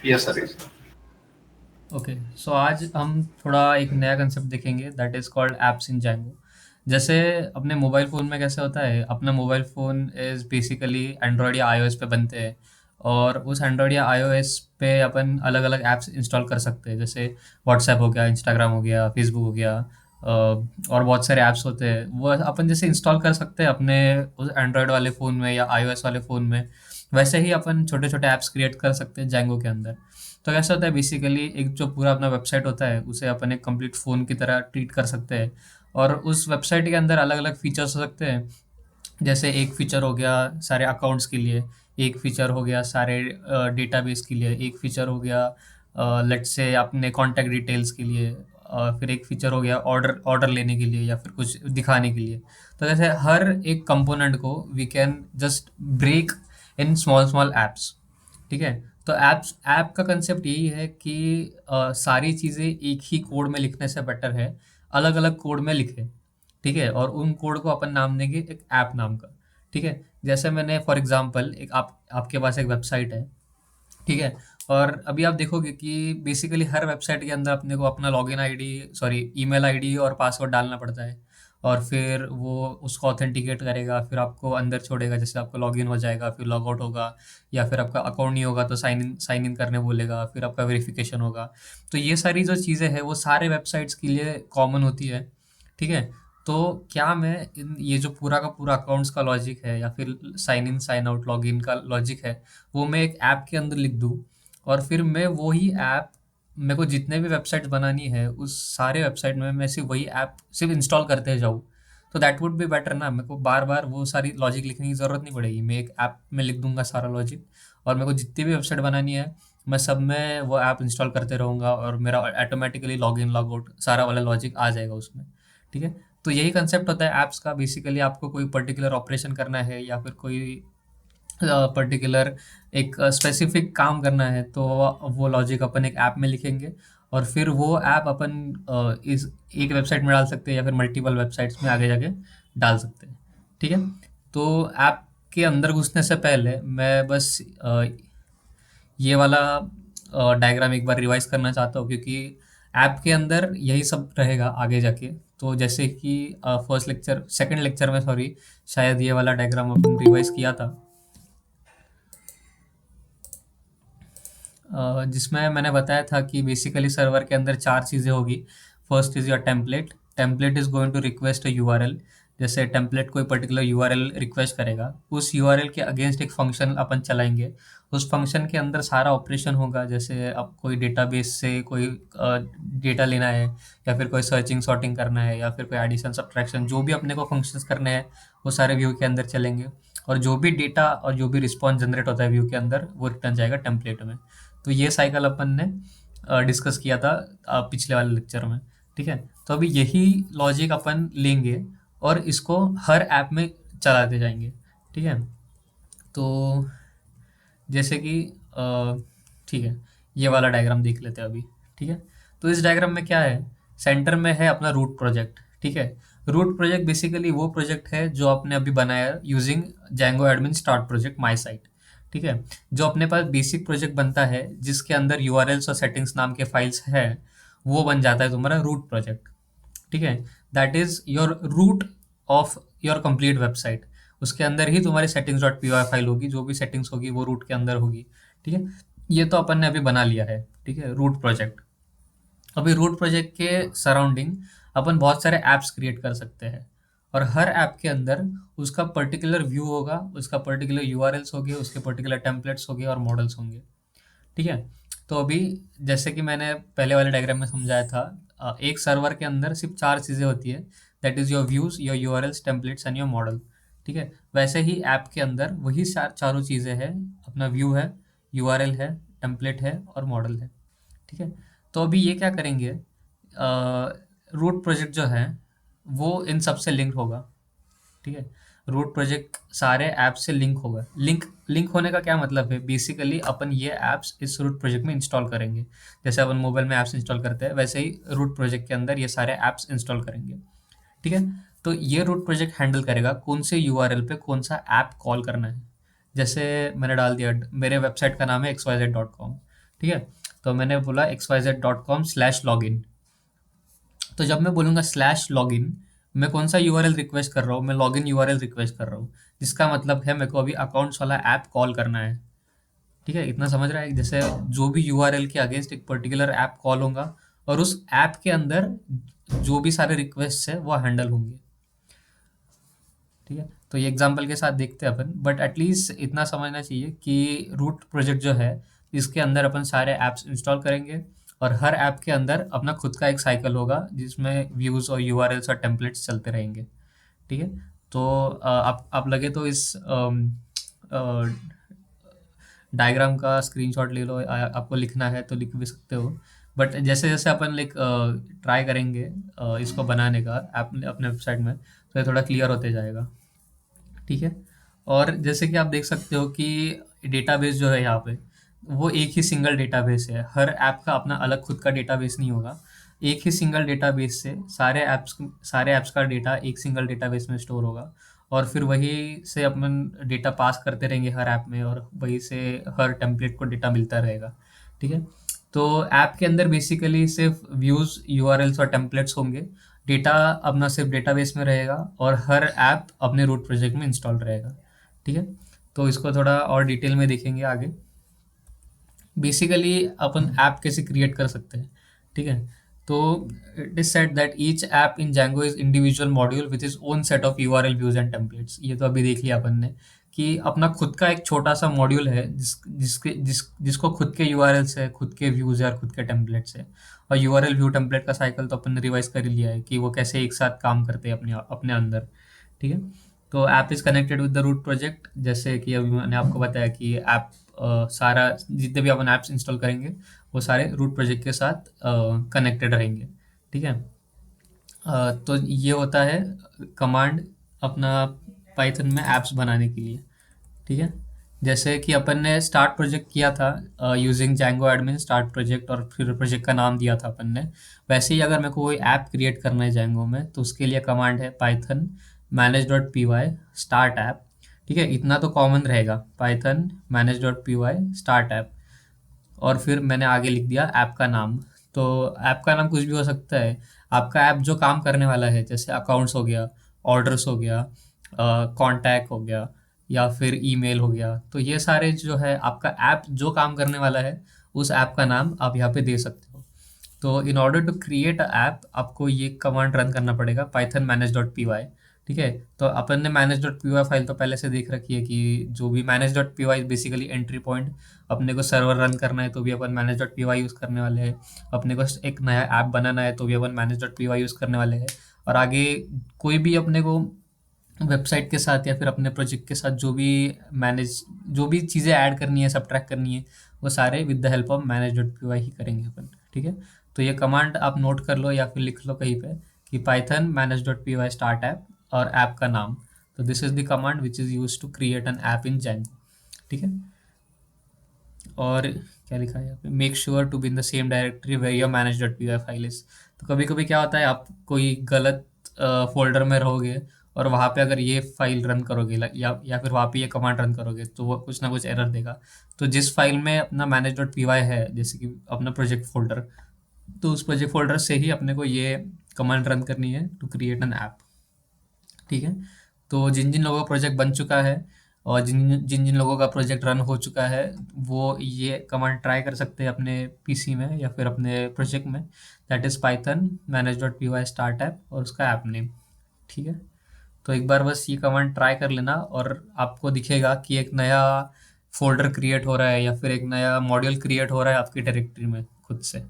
Yes sir, yes sir. Okay. So आज हम थोड़ा एक नया कंसेप्ट देखेंगे that is called apps in Django। जैसे अपने मोबाइल फ़ोन में कैसे होता है, अपना mobile phone is basically Android या iOS पे बनते हैं। और उस एंड्रॉयड या iOS पे अपन अलग अलग ऐप्स इंस्टॉल कर सकते हैं, जैसे व्हाट्सएप हो गया, इंस्टाग्राम हो गया, फेसबुक हो गया, और बहुत सारे ऐप्स होते हैं वो अपन जैसे इंस्टॉल कर सकते हैं अपने उस एंड्रॉयड वाले फ़ोन में या iOS वाले फ़ोन में। वैसे ही अपन छोटे छोटे ऐप्स क्रिएट कर सकते हैं Django के अंदर। तो कैसा होता है, बेसिकली एक जो पूरा अपना वेबसाइट होता है उसे अपन एक कंप्लीट फ़ोन की तरह ट्रीट कर सकते हैं। और उस वेबसाइट के अंदर अलग अलग फीचर्स हो सकते हैं। जैसे एक फीचर हो गया सारे अकाउंट्स के लिए, एक फीचर हो गया सारे डेटाबेस के लिए, एक फीचर हो गया लेट्स से अपने कॉन्टैक्ट डिटेल्स के लिए, फिर एक फीचर हो गया ऑर्डर ऑर्डर लेने के लिए या फिर कुछ दिखाने के लिए। तो जैसे हर एक कंपोनेंट को we can just break in small small apps. ठीक है। तो ऐप का कंसेप्ट यही है कि सारी चीज़ें एक ही कोड में लिखने से बेटर है अलग अलग कोड में लिखें। ठीक है। और उन कोड को अपन नाम देंगे एक ऐप नाम का। ठीक है। जैसे मैंने फॉर एग्जांपल एक आपके पास एक वेबसाइट है। ठीक है। और अभी आप देखोगे कि बेसिकली हर वेबसाइट के अंदर अपने को अपना login ID, sorry email ID और पासवर्ड डालना पड़ता है। और फिर वो उसको ऑथेंटिकेट करेगा, फिर आपको अंदर छोड़ेगा, जैसे आपका लॉगिन हो जाएगा फिर लॉग आउट होगा, या फिर आपका अकाउंट नहीं होगा तो साइन इन करने बोलेगा, फिर आपका वेरिफिकेशन होगा। तो ये सारी जो चीज़ें हैं वो सारे वेबसाइट्स के लिए कॉमन होती है। ठीक है। तो क्या मैं इन ये जो पूरा का पूरा अकाउंट्स का लॉजिक है या फिर sign in sign out login का लॉजिक है वो मैं एक ऐप के अंदर लिख दूँ, और फिर मैं वो ही ऐप, मेरे को जितने भी वेबसाइट्स बनानी है उस सारे वेबसाइट में मैं सिर्फ वही ऐप सिर्फ इंस्टॉल करते जाऊँ। तो दैट वुड बी बेटर ना, मेरे को बार बार वो सारी लॉजिक लिखने की ज़रूरत नहीं पड़ेगी, मैं एक ऐप में लिख दूंगा सारा लॉजिक। और मेरे को जितनी भी वेबसाइट बनानी है मैं सब में वो ऐप इंस्टॉल करते रहूँगा और मेरा automatically log in log out सारा वाला लॉजिक आ जाएगा उसमें। ठीक है। तो यही कंसेप्ट होता है ऐप्स का। बेसिकली आपको कोई पर्टिकुलर ऑपरेशन करना है या फिर कोई पर्टिकुलर एक स्पेसिफिक काम करना है तो वो लॉजिक अपन एक ऐप में लिखेंगे। और फिर वो ऐप अपन इस एक वेबसाइट में डाल सकते हैं या फिर मल्टीपल वेबसाइट्स में आगे जाके डाल सकते हैं। ठीक है। तो ऐप के अंदर घुसने से पहले मैं बस ये वाला डायग्राम एक बार रिवाइज करना चाहता हूँ, क्योंकि ऐप के अंदर यही सब रहेगा आगे जाके। तो जैसे कि फर्स्ट लेक्चर सेकंड लेक्चर में, सॉरी, शायद ये वाला डायग्राम अपन रिवाइज किया था, जिसमें मैंने बताया था कि बेसिकली सर्वर के अंदर चार चीज़ें होगी। First is your template. Template is going to request a URL. जैसे टेम्पलेट कोई पर्टिकुलर यूआरएल रिक्वेस्ट करेगा, उस यूआरएल के अगेंस्ट एक फंक्शन अपन चलाएंगे। उस फंक्शन के अंदर सारा ऑपरेशन होगा, जैसे अब कोई डेटाबेस से कोई डेटा लेना है, या फिर कोई सर्चिंग सॉर्टिंग करना है, या फिर कोई एडिशन सब्ट्रैक्शन, जो भी अपने को फंक्शंस करने हैं वो सारे व्यू के अंदर चलेंगे। और जो भी डेटा और जो भी रिस्पॉन्स जनरेट होता है व्यू के अंदर वो रिटर्न जाएगा टेम्पलेट में। तो ये साइकिल अपन ने डिस्कस किया था पिछले वाले लेक्चर में। ठीक है। तो अभी यही लॉजिक अपन लेंगे और इसको हर ऐप में चलाते जाएंगे। ठीक है। तो जैसे कि ठीक है, ये वाला डायग्राम देख लेते हैं अभी। ठीक है। तो इस डायग्राम में क्या है, सेंटर में है अपना रूट प्रोजेक्ट। ठीक है। रूट प्रोजेक्ट बेसिकली वो प्रोजेक्ट है जो आपने अभी बनाया using Django admin start project my site. ठीक है। जो अपने पास बेसिक प्रोजेक्ट बनता है जिसके अंदर यूआरएल्स और सेटिंग्स नाम के फाइल्स है, वो बन जाता है तुम्हारा रूट प्रोजेक्ट। ठीक है। That is your root of your complete website. उसके अंदर ही तुम्हारी सेटिंग्स डॉट पी फाइल होगी, जो भी सेटिंग्स होगी वो रूट के अंदर होगी। ठीक है। ये तो अपन ने अभी बना लिया है। ठीक है, रूट प्रोजेक्ट। अभी रूट प्रोजेक्ट के सराउंडिंग अपन बहुत सारे ऐप्स क्रिएट कर सकते हैं। और हर ऐप के अंदर उसका पर्टिकुलर व्यू होगा, उसका पर्टिकुलर यूआरएल्स होंगे, उसके पर्टिकुलर टेम्पलेट्स होंगे और मॉडल्स होंगे। ठीक है। तो अभी जैसे कि मैंने पहले वाले डायग्राम में समझाया था, एक सर्वर के अंदर सिर्फ चार चीज़ें होती है, that is your views, your URLs, templates and your model. ठीक है। वैसे ही ऐप के अंदर वही चारों चीज़ें हैं। अपना व्यू है, यूआरएल है, टेम्पलेट है और मॉडल है। ठीक है। तो अभी ये क्या करेंगे, रूट प्रोजेक्ट जो है वो इन सब से लिंक होगा। ठीक है। रूट प्रोजेक्ट सारे ऐप से लिंक होगा। लिंक लिंक होने का क्या मतलब है, बेसिकली अपन ये ऐप्स इस रूट प्रोजेक्ट में इंस्टॉल करेंगे। जैसे अपन मोबाइल में ऐप्स इंस्टॉल करते हैं वैसे ही रूट प्रोजेक्ट के अंदर ये सारे ऐप्स इंस्टॉल करेंगे। ठीक है। तो ये रूट प्रोजेक्ट हैंडल करेगा कौन से यूआरएल पे कौन सा ऐप कॉल करना है। जैसे मैंने डाल दिया, मेरे वेबसाइट का नाम है xyz.com। ठीक है। तो मैंने बोला xyz.com/login। तो जब मैं बोलूँगा /login, मैं कौन सा यूआरएल रिक्वेस्ट कर रहा हूँ, मैं लॉगिन यूआरएल रिक्वेस्ट कर रहा हूँ, जिसका मतलब है मेरे को अभी अकाउंट्स वाला ऐप कॉल करना है। ठीक है, इतना समझ रहा है? जैसे जो भी यूआरएल के अगेंस्ट एक पर्टिकुलर ऐप कॉल होगा, और उस ऐप के अंदर जो भी सारे रिक्वेस्ट है वो हैंडल होंगे। ठीक है, तो ये एग्जांपल के साथ देखते हैं अपन, बट एटलीस्ट इतना समझना चाहिए कि रूट प्रोजेक्ट जो है, इसके अंदर अपन सारे ऐप्स इंस्टॉल करेंगे, और हर ऐप के अंदर अपना खुद का एक साइकिल होगा जिसमें व्यूज़ और यूआरएल्स और टेम्पलेट्स चलते रहेंगे। ठीक है। तो आप लगे तो इस डायग्राम का स्क्रीनशॉट ले लो, आपको लिखना है तो लिख भी सकते हो। बट जैसे जैसे अपन लाइक ट्राई करेंगे इसको बनाने का अपने अपने वेबसाइट में, तो ये थोड़ा क्लियर होते जाएगा। ठीक है। और जैसे कि आप देख सकते हो कि डेटाबेस जो है यहाँ पे, वो एक ही सिंगल डेटाबेस है, हर ऐप का अपना अलग खुद का डेटाबेस नहीं होगा। एक ही सिंगल डेटाबेस से सारे ऐप्स का डेटा एक सिंगल डेटाबेस में स्टोर होगा, और फिर वही से अपन डेटा पास करते रहेंगे हर ऐप में, और वही से हर टेम्पलेट को डेटा मिलता रहेगा। ठीक है। तो ऐप के अंदर बेसिकली सिर्फ व्यूज़, यूआरएल्स और टेम्पलेट्स होंगे। डेटा अपना सिर्फ डेटाबेस में रहेगा, और हर ऐप अपने रूट प्रोजेक्ट में इंस्टॉल रहेगा। ठीक है। तो इसको थोड़ा और डिटेल में देखेंगे आगे। बेसिकली अपन ऐप कैसे क्रिएट कर सकते हैं। ठीक है। तो it is said that each app in Django is individual module with is own set of URL views and templates. ये तो अभी देख लिया अपन ने कि अपना खुद का एक छोटा सा मॉड्यूल है जिसको खुद के यूआरएल्स है, खुद के व्यूज है और खुद के टेम्पलेट्स है। और यूआरएल व्यू टेम्पलेट का साइकिल तो अपन ने रिवाइज कर ही लिया है कि वो कैसे एक साथ काम करते हैं अपने अपने अंदर। ठीक है। तो app is connected with the root project, जैसे कि अभी मैंने आपको बताया कि ऐप सारा जितने भी अपन ऐप्स इंस्टॉल करेंगे वो सारे रूट प्रोजेक्ट के साथ कनेक्टेड रहेंगे। ठीक है। तो ये होता है कमांड अपना पाइथन में ऐप्स बनाने के लिए। ठीक है। जैसे कि अपन ने स्टार्ट प्रोजेक्ट किया था using Django admin start project, और फिर प्रोजेक्ट का नाम दिया था अपन ने। वैसे ही अगर मेरे को कोई ऐप क्रिएट करना है Django में, तो उसके लिए कमांड है पाइथन manage.py स्टार्ट ऐप। ठीक है, इतना तो कॉमन रहेगा, पाइथन manage.py स्टार्ट ऐप। और फिर मैंने आगे लिख दिया ऐप का नाम। तो ऐप का नाम कुछ भी हो सकता है। आपका ऐप जो काम करने वाला है, जैसे अकाउंट्स हो गया, ऑर्डर्स हो गया, कॉन्टैक्ट हो गया, या फिर ईमेल हो गया, तो ये सारे जो है आपका ऐप जो काम करने वाला है, उस ऐप का नाम आप यहाँ पे दे सकते हो। तो in order to create a app आपको ये कमांड रन करना पड़ेगा, पाइथन manage.py। ठीक है। तो अपन ने manage.py फाइल तो पहले से देख रखी है कि जो भी manage.py बेसिकली एंट्री पॉइंट। अपने को सर्वर रन करना है तो भी अपन manage.py यूज़ करने वाले हैं। अपने को एक नया ऐप बनाना है तो भी अपन manage.py यूज़ करने वाले हैं। और आगे कोई भी अपने को वेबसाइट के साथ या फिर अपने प्रोजेक्ट के साथ जो भी चीज़ें ऐड करनी है, सब्ट्रैक्ट करनी है, वो सारे with the help of manage.py ही करेंगे अपन। ठीक है। तो ये कमांड आप नोट कर लो या फिर लिख लो कहीं पे कि पाइथन manage.py स्टार्ट ऐप और ऐप का नाम। तो this is the command which is use to create an app in Django। ठीक है। और क्या लिखा है यहाँ पे, make sure to be in the same directory where your manage.py file is. तो कभी कभी क्या होता है, आप कोई गलत फोल्डर में रहोगे, और वहाँ पे अगर ये फाइल रन करोगे या फिर वहाँ पे ये कमांड रन करोगे, तो वो कुछ ना कुछ एरर देगा। तो जिस फाइल में अपना manage.py है, जैसे कि अपना प्रोजेक्ट फोल्डर, तो उस प्रोजेक्ट फोल्डर से ही अपने को ये कमांड रन करनी है टू क्रिएट एन ऐप। ठीक है। तो जिन जिन लोगों का प्रोजेक्ट बन चुका है, और जिन जिन जिन लोगों का प्रोजेक्ट रन हो चुका है, वो ये कमांड ट्राई कर सकते हैं अपने पीसी में या फिर अपने प्रोजेक्ट में। That is Python manage.py start app और उसका ऐप नेम। ठीक है। तो एक बार बस ये कमांड ट्राई कर लेना, और आपको दिखेगा कि एक नया फोल्डर क्रिएट हो रहा है या फिर एक नया मॉड्यूल क्रिएट हो रहा है आपकी डायरेक्टरी में खुद से।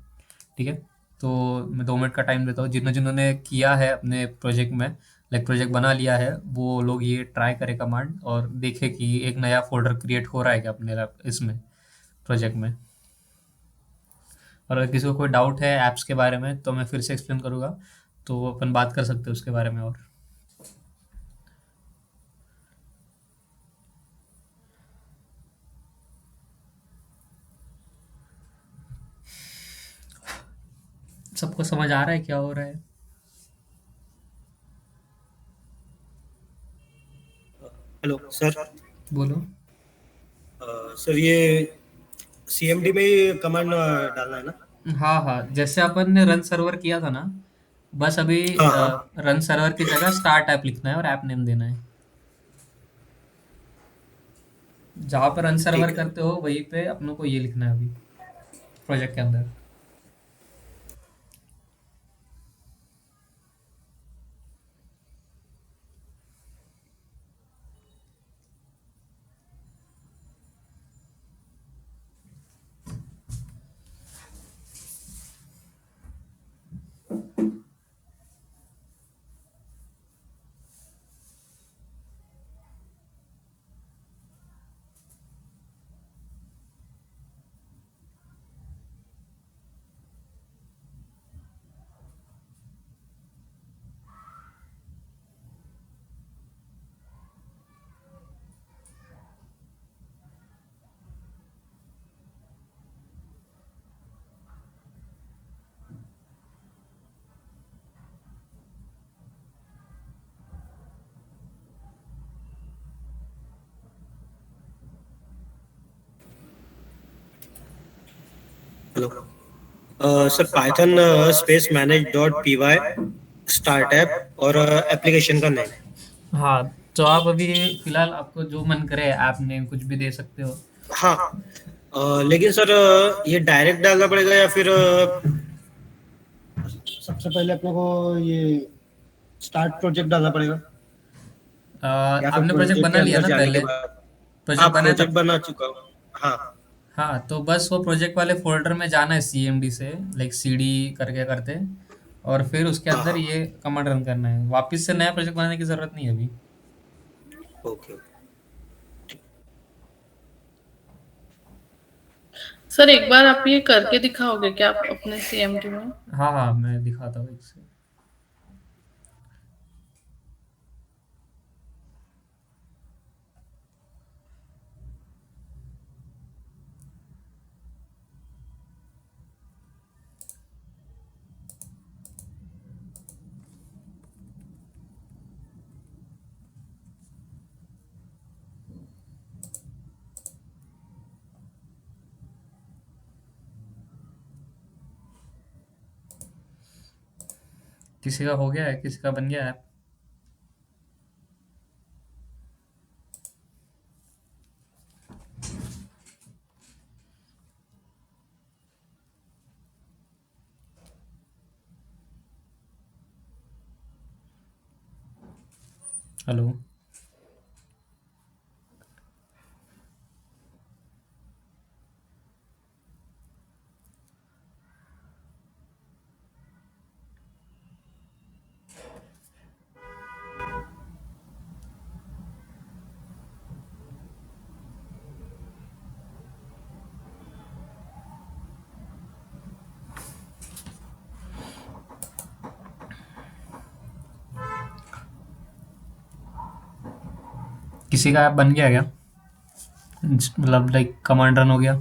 ठीक है। तो मैं 2 मिनट का टाइम देता हूँ, जिन्होंने किया है अपने प्रोजेक्ट में, लाइक प्रोजेक्ट बना लिया है, वो लोग ये ट्राई करें कमांड और देखे कि एक नया फोल्डर क्रिएट हो रहा है क्या अपने इसमें प्रोजेक्ट में। और अगर किसी को कोई डाउट है ऐप्स के बारे में तो मैं फिर से एक्सप्लेन करूँगा, तो अपन बात कर सकते हैं उसके बारे में। और सबको समझ आ रहा है क्या हो रहा है? Hello sir. बोलो। सर ये सीएमडी में ही कमांड डालना है ना? हाँ हाँ, जैसे अपन ने रन सर्वर किया था ना, बस अभी हाँ हाँ। रन सर्वर की जगह स्टार्ट ऐप लिखना है और ऐप नेम देना है। जहाँ पर रन सर्वर ठीक है। करते हो वहीं पे अपनों को ये लिखना है अभी प्रोजेक्ट के अंदर। Hello. Sir Python space manage dot P Y start app और एप्लीकेशन का नेम। हाँ, तो आप अभी फिलहाल आपको जो मन करे ऐप नेम कुछ भी दे सकते हो। हाँ। लेकिन सर ये डायरेक्ट डालना पड़ेगा या फिर सबसे पहले अपने को ये स्टार्ट प्रोजेक्ट डालना पड़ेगा, या फिर आपने प्रोजेक्ट प्रोजेक्ट के बना लिया अंदर ना जाने के पहले? बाद? हाँ, प्रोजेक्ट बनाया प्रोजेक्ट था। बना चुका हूँ। हाँ। हाँ, तो बस वो प्रोजेक्ट वाले फोल्डर में जाना है सीएमडी से, लाइक सीडी करके करते, और फिर उसके हाँ अंदर हाँ। ये कमांड रन करना है। वापस से नया प्रोजेक्ट बनाने की जरूरत नहीं है अभी। Okay okay. सर एक बार आप ये करके दिखाओगे क्या आप अपने सीएमडी में? हाँ हाँ, मैं दिखाता हूँ एक से। किसी का हो गया है, किसी का बन गया है। हेलो। किसी का ऐप बन गया क्या? मतलब लाइक कमांड रन हो गया?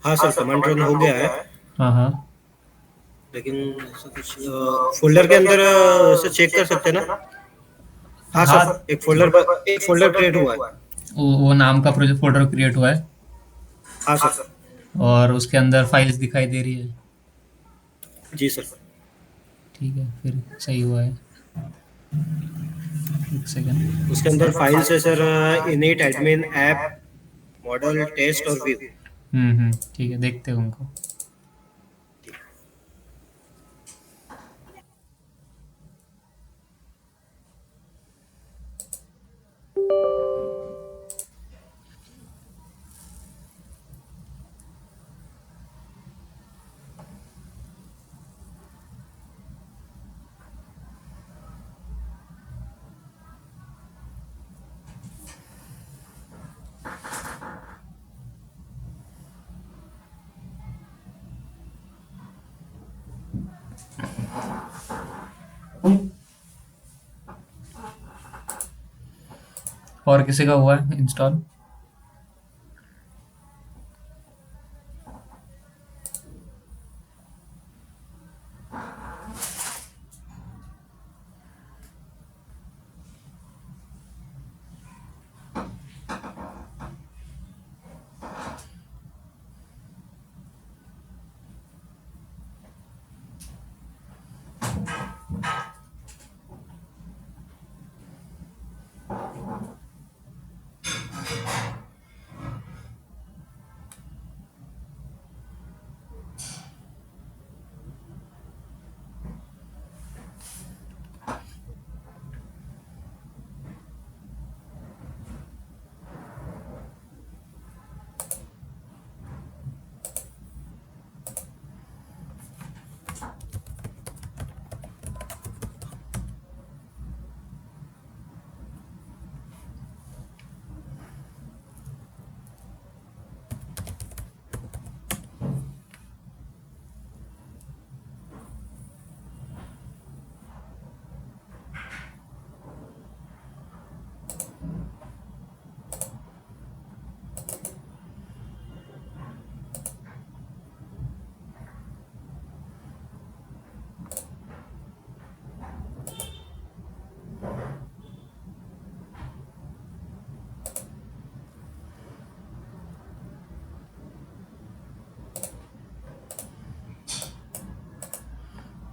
हाँ सर, कमांड रन हो गया है। हाँ हाँ। लेकिन ऐसा कुछ फोल्डर के अंदर से चेक कर सकते हैं ना? हाँ हाँ, सर, एक फोल्डर क्रिएट हुआ है। वो नाम का प्रोजेक्ट फोल्डर क्रिएट हुआ है, हाँ सर। और उसके अंदर फाइल्स दिखाई दे रही है। जी सर। ठीक है, फिर सही हुआ है। एक सेकेंड। उसके अंदर फाइल्स है sir, init admin app model test और व्यू। ठीक है, देखते हैं उनको। और किसी का हुआ है इंस्टॉल?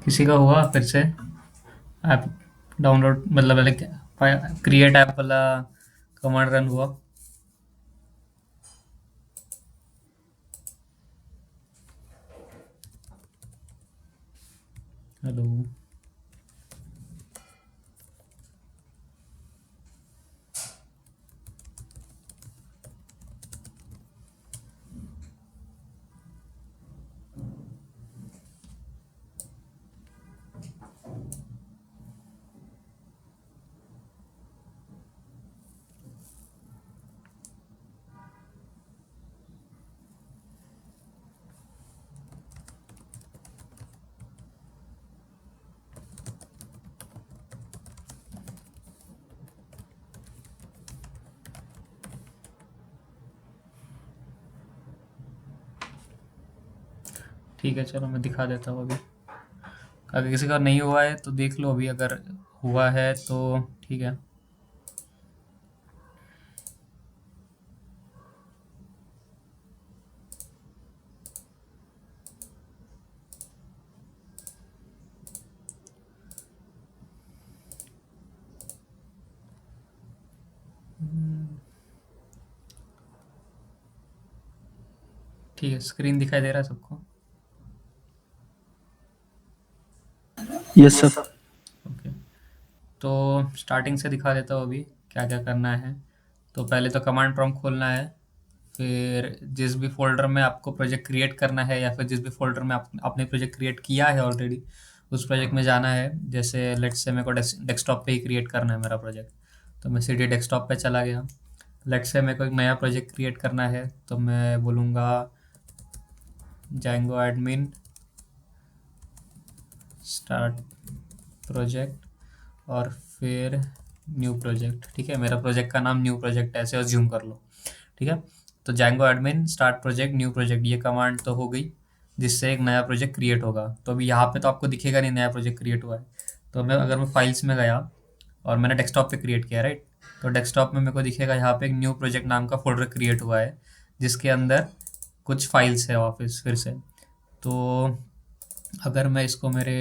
किसी का हुआ फिर से ऐप डाउनलोड, मतलब क्रिएट ऐप वाला कमांड रन हुआ? हेलो। ठीक है, चलो मैं दिखा देता हूँ अभी। अगर किसी का नहीं हुआ है तो देख लो अभी, अगर हुआ है तो ठीक है। ठीक है, स्क्रीन दिखाई दे रहा है सबको? Yes sir. ओके, तो स्टार्टिंग से दिखा देता हूँ अभी क्या क्या करना है। तो पहले तो कमांड प्रॉम्प्ट खोलना है, फिर जिस भी फोल्डर में आपको प्रोजेक्ट क्रिएट करना है या फिर जिस भी फोल्डर में आपने प्रोजेक्ट क्रिएट किया है ऑलरेडी, उस प्रोजेक्ट में जाना है। जैसे लेट्स से मेरे को डेस्कटॉप पे ही क्रिएट करना है मेरा प्रोजेक्ट, तो मैं सीधे डेस्कटॉप पे चला गया। लेट्स से मेरे को एक नया प्रोजेक्ट क्रिएट करना है, तो मैं बोलूँगा Django admin स्टार्ट प्रोजेक्ट और फिर न्यू प्रोजेक्ट। ठीक है, मेरा प्रोजेक्ट का नाम न्यू प्रोजेक्ट ऐसे अज्यूम कर लो। ठीक है, तो Django admin start project new project, ये कमांड तो हो गई जिससे एक नया प्रोजेक्ट क्रिएट होगा। तो अभी यहाँ पे तो आपको दिखेगा नहीं नया प्रोजेक्ट क्रिएट हुआ है। तो अगर मैं फाइल्स में गया और मैंने डेस्कटॉप पे क्रिएट किया, राइट, तो डेस्कटॉप में मेरे को दिखेगा यहाँ पे एक न्यू प्रोजेक्ट नाम का फोल्डर क्रिएट हुआ है जिसके अंदर कुछ फाइल्स है वापस फिर से। तो अगर मैं इसको मेरे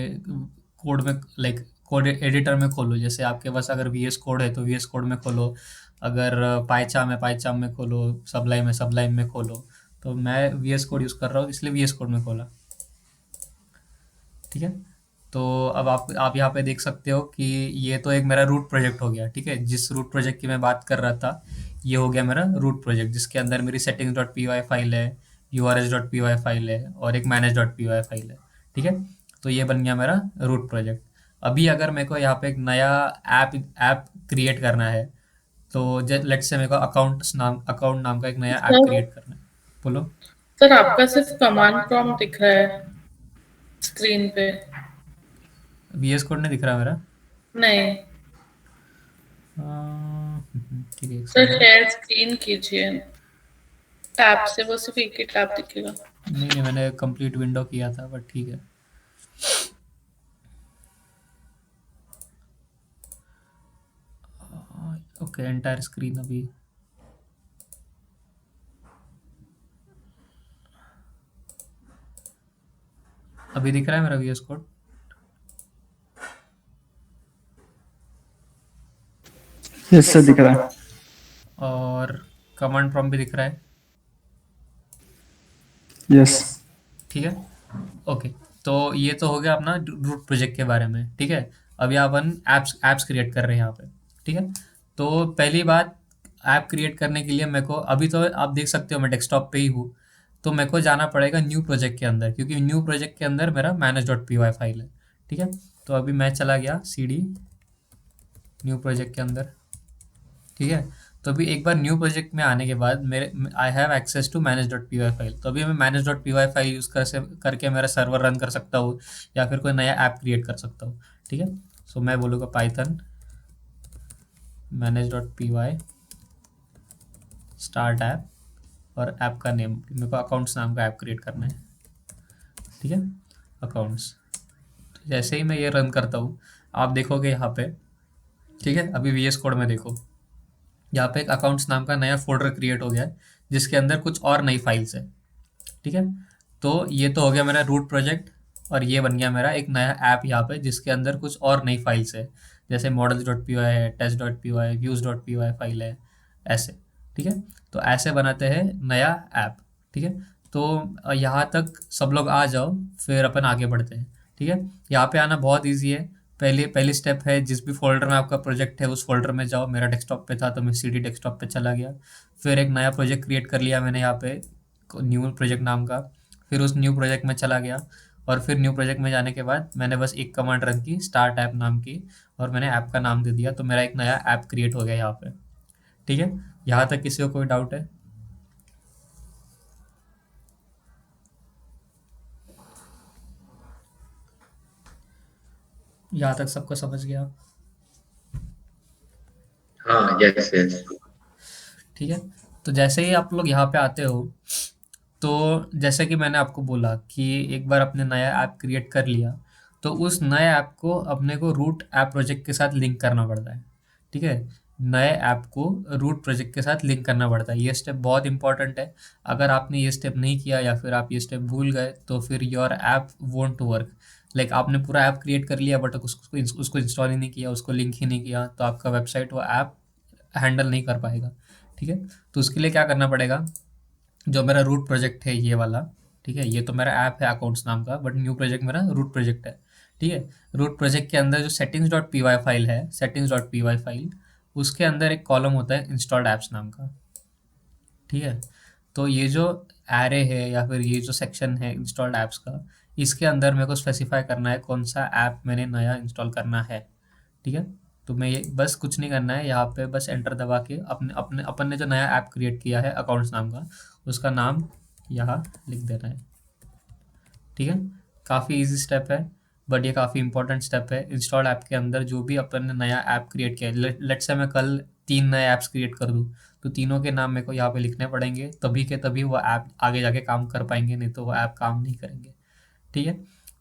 कोड में, लाइक कोड एडिटर में खोलूँ, जैसे आपके पास अगर वी एस कोड है तो वी एस कोड में खोलो, अगर पाइचाम है पाइचाम में खोलो, सबलाइम है सबलाइम में खोलो। तो मैं वी एस कोड यूज़ कर रहा हूँ इसलिए वी एस कोड में खोला। ठीक है, तो अब आप यहाँ पे देख सकते हो कि ये तो एक मेरा रूट प्रोजेक्ट हो गया। ठीक है, जिस रूट प्रोजेक्ट की मैं बात कर रहा था ये हो गया मेरा रूट प्रोजेक्ट, जिसके अंदर मेरी settings dot P Y file है, urs dot P Y file है और एक manage dot P Y file है। ठीक है, तो ये बन गया मेरा रूट प्रोजेक्ट। अभी अगर मेरे को यहाँ पे एक नया ऐप ऐप क्रिएट करना है, तो लेट्स से मेरे को अकाउंट नाम का एक नया ऐप सर क्रिएट करना है। बोलो। सर आपका सिर्फ कमांड प्रॉम्प्ट दिख रहा है स्क्रीन पे। वी एस कोड नहीं दिख रहा मेरा? नहीं ठीक है, एक सर, सेकंड। शेयर स्क्रीन कीजिए, टैब से वो सिर्फ एक ही टैब दिखेगा। नहीं नहीं, मैंने कंप्लीट विंडो किया था, बट ठीक है। ओके, एंटायर स्क्रीन अभी। अभी दिख रहा है मेरा वीएस कोड? यस सर दिख रहा है। और कमांड प्रॉम्प्ट भी दिख रहा है? यस। ठीक है, ओके। तो ये तो हो गया अपना रूट प्रोजेक्ट के बारे में। ठीक है, अभी अपन एप्स क्रिएट कर रहे हैं यहाँ पे। ठीक है, तो पहली बात, ऐप क्रिएट करने के लिए मेरे को, अभी तो आप देख सकते हो मैं डेस्कटॉप पे ही हूँ, तो मेरे को जाना पड़ेगा न्यू प्रोजेक्ट के अंदर, क्योंकि न्यू प्रोजेक्ट के अंदर मेरा manage dot P Y file है। ठीक है, तो अभी मैं चला गया सी डी न्यू प्रोजेक्ट के अंदर। ठीक है, तो अभी एक बार न्यू प्रोजेक्ट में आने के बाद मेरे I have access to manage dot P Y file, तो अभी मैं manage dot P Y file use करके मेरा सर्वर रन कर सकता हूँ या फिर कोई नया ऐप क्रिएट कर सकता हूँ। ठीक है, सो मैं बोलूँगा Python manage dot P Y start app, और ऐप का नेम मेरे को अकाउंट्स नाम का ऐप क्रिएट करना है। ठीक है, अकाउंट्स। तो जैसे ही मैं ये रन करता हूँ आप देखोगे यहाँ पे, ठीक है, अभी वी एस कोड में देखो, यहाँ पे एक अकाउंट्स नाम का नया फोल्डर क्रिएट हो गया है जिसके अंदर कुछ और नई फाइल्स है। ठीक है, तो ये तो हो गया मेरा रूट प्रोजेक्ट। और ये बन गया मेरा एक नया ऐप यहाँ पे, जिसके अंदर कुछ और नई फाइल्स है, जैसे मॉडल्स डॉट पी वाई है, test dot P Y, views dot P Y file है, ऐसे। ठीक है, तो ऐसे बनाते हैं नया ऐप। ठीक है, तो यहाँ तक सब लोग आ जाओ, फिर अपन आगे बढ़ते हैं। ठीक है, यहाँ पे आना बहुत ईजी है। पहली स्टेप है, जिस भी फोल्डर में आपका प्रोजेक्ट है उस फोल्डर में जाओ। मेरा डेस्कटॉप पे था तो मैं सीडी डेस्कटॉप पे चला गया। फिर एक नया प्रोजेक्ट क्रिएट कर लिया मैंने यहाँ पे, न्यू प्रोजेक्ट नाम का। फिर उस न्यू प्रोजेक्ट में चला गया, और फिर न्यू प्रोजेक्ट में जाने के बाद मैंने बस एक कमांड रन की, स्टार्ट ऐप नाम की, और मैंने ऐप का नाम दे दिया, तो मेरा एक नया ऐप क्रिएट हो गया यहाँ पे। ठीक है, यहाँ तक किसी को कोई डाउट है? यहाँ तक सबको समझ गया? हाँ, यस यस। ठीक है, तो जैसे ही आप लोग यहाँ पे आते हो, तो जैसे कि मैंने आपको बोला कि एक बार अपने नया ऐप क्रिएट कर लिया, तो उस नए ऐप को अपने को रूट ऐप प्रोजेक्ट के साथ लिंक करना पड़ता है। ठीक है, नए ऐप को रूट प्रोजेक्ट के साथ लिंक करना पड़ता है। ये स्टेप बहुत इंपॉर्टेंट है। अगर आपने ये स्टेप नहीं किया या फिर आप ये स्टेप भूल गए, तो फिर your app won't work. Like आपने पूरा ऐप क्रिएट कर लिया, बट उसको इंस्टॉल ही नहीं किया, उसको लिंक ही नहीं किया, तो आपका वेबसाइट वो ऐप हैंडल नहीं कर पाएगा। ठीक है, तो उसके लिए क्या करना पड़ेगा, जो मेरा रूट प्रोजेक्ट है ये वाला, ठीक है, ये तो मेरा ऐप है अकाउंट्स नाम का, बट न्यू प्रोजेक्ट मेरा रूट प्रोजेक्ट है। ठीक है, रूट प्रोजेक्ट के अंदर जो settings dot P Y file है, settings dot P Y file, उसके अंदर एक कॉलम होता है इंस्टॉल्ड ऐप्स नाम का। ठीक है, तो ये जो एरे है या फिर ये जो सेक्शन है इंस्टॉल्ड ऐप्स का, इसके अंदर मेरे को स्पेसिफाई करना है कौन सा ऐप मैंने नया इंस्टॉल करना है। ठीक है, तो मैं ये बस कुछ नहीं करना है, यहाँ पे बस एंटर दबा के अपने अपने अपन ने जो नया ऐप क्रिएट किया है अकाउंट्स नाम का, उसका नाम यहाँ लिख देना है। ठीक है, काफ़ी इजी स्टेप है, बट ये काफ़ी इंपॉर्टेंट स्टेप है। इंस्टॉल ऐप के अंदर जो भी अपन ने नया ऐप क्रिएट किया है, लेट्स से मैं कल 3 नए ऐप्स क्रिएट कर दूँ, तो तीनों के नाम मेरे को यहाँ पे लिखने पड़ेंगे, तभी के तभी वो ऐप आगे जाके काम कर पाएंगे, नहीं तो वो ऐप काम नहीं करेंगे। ठीक है,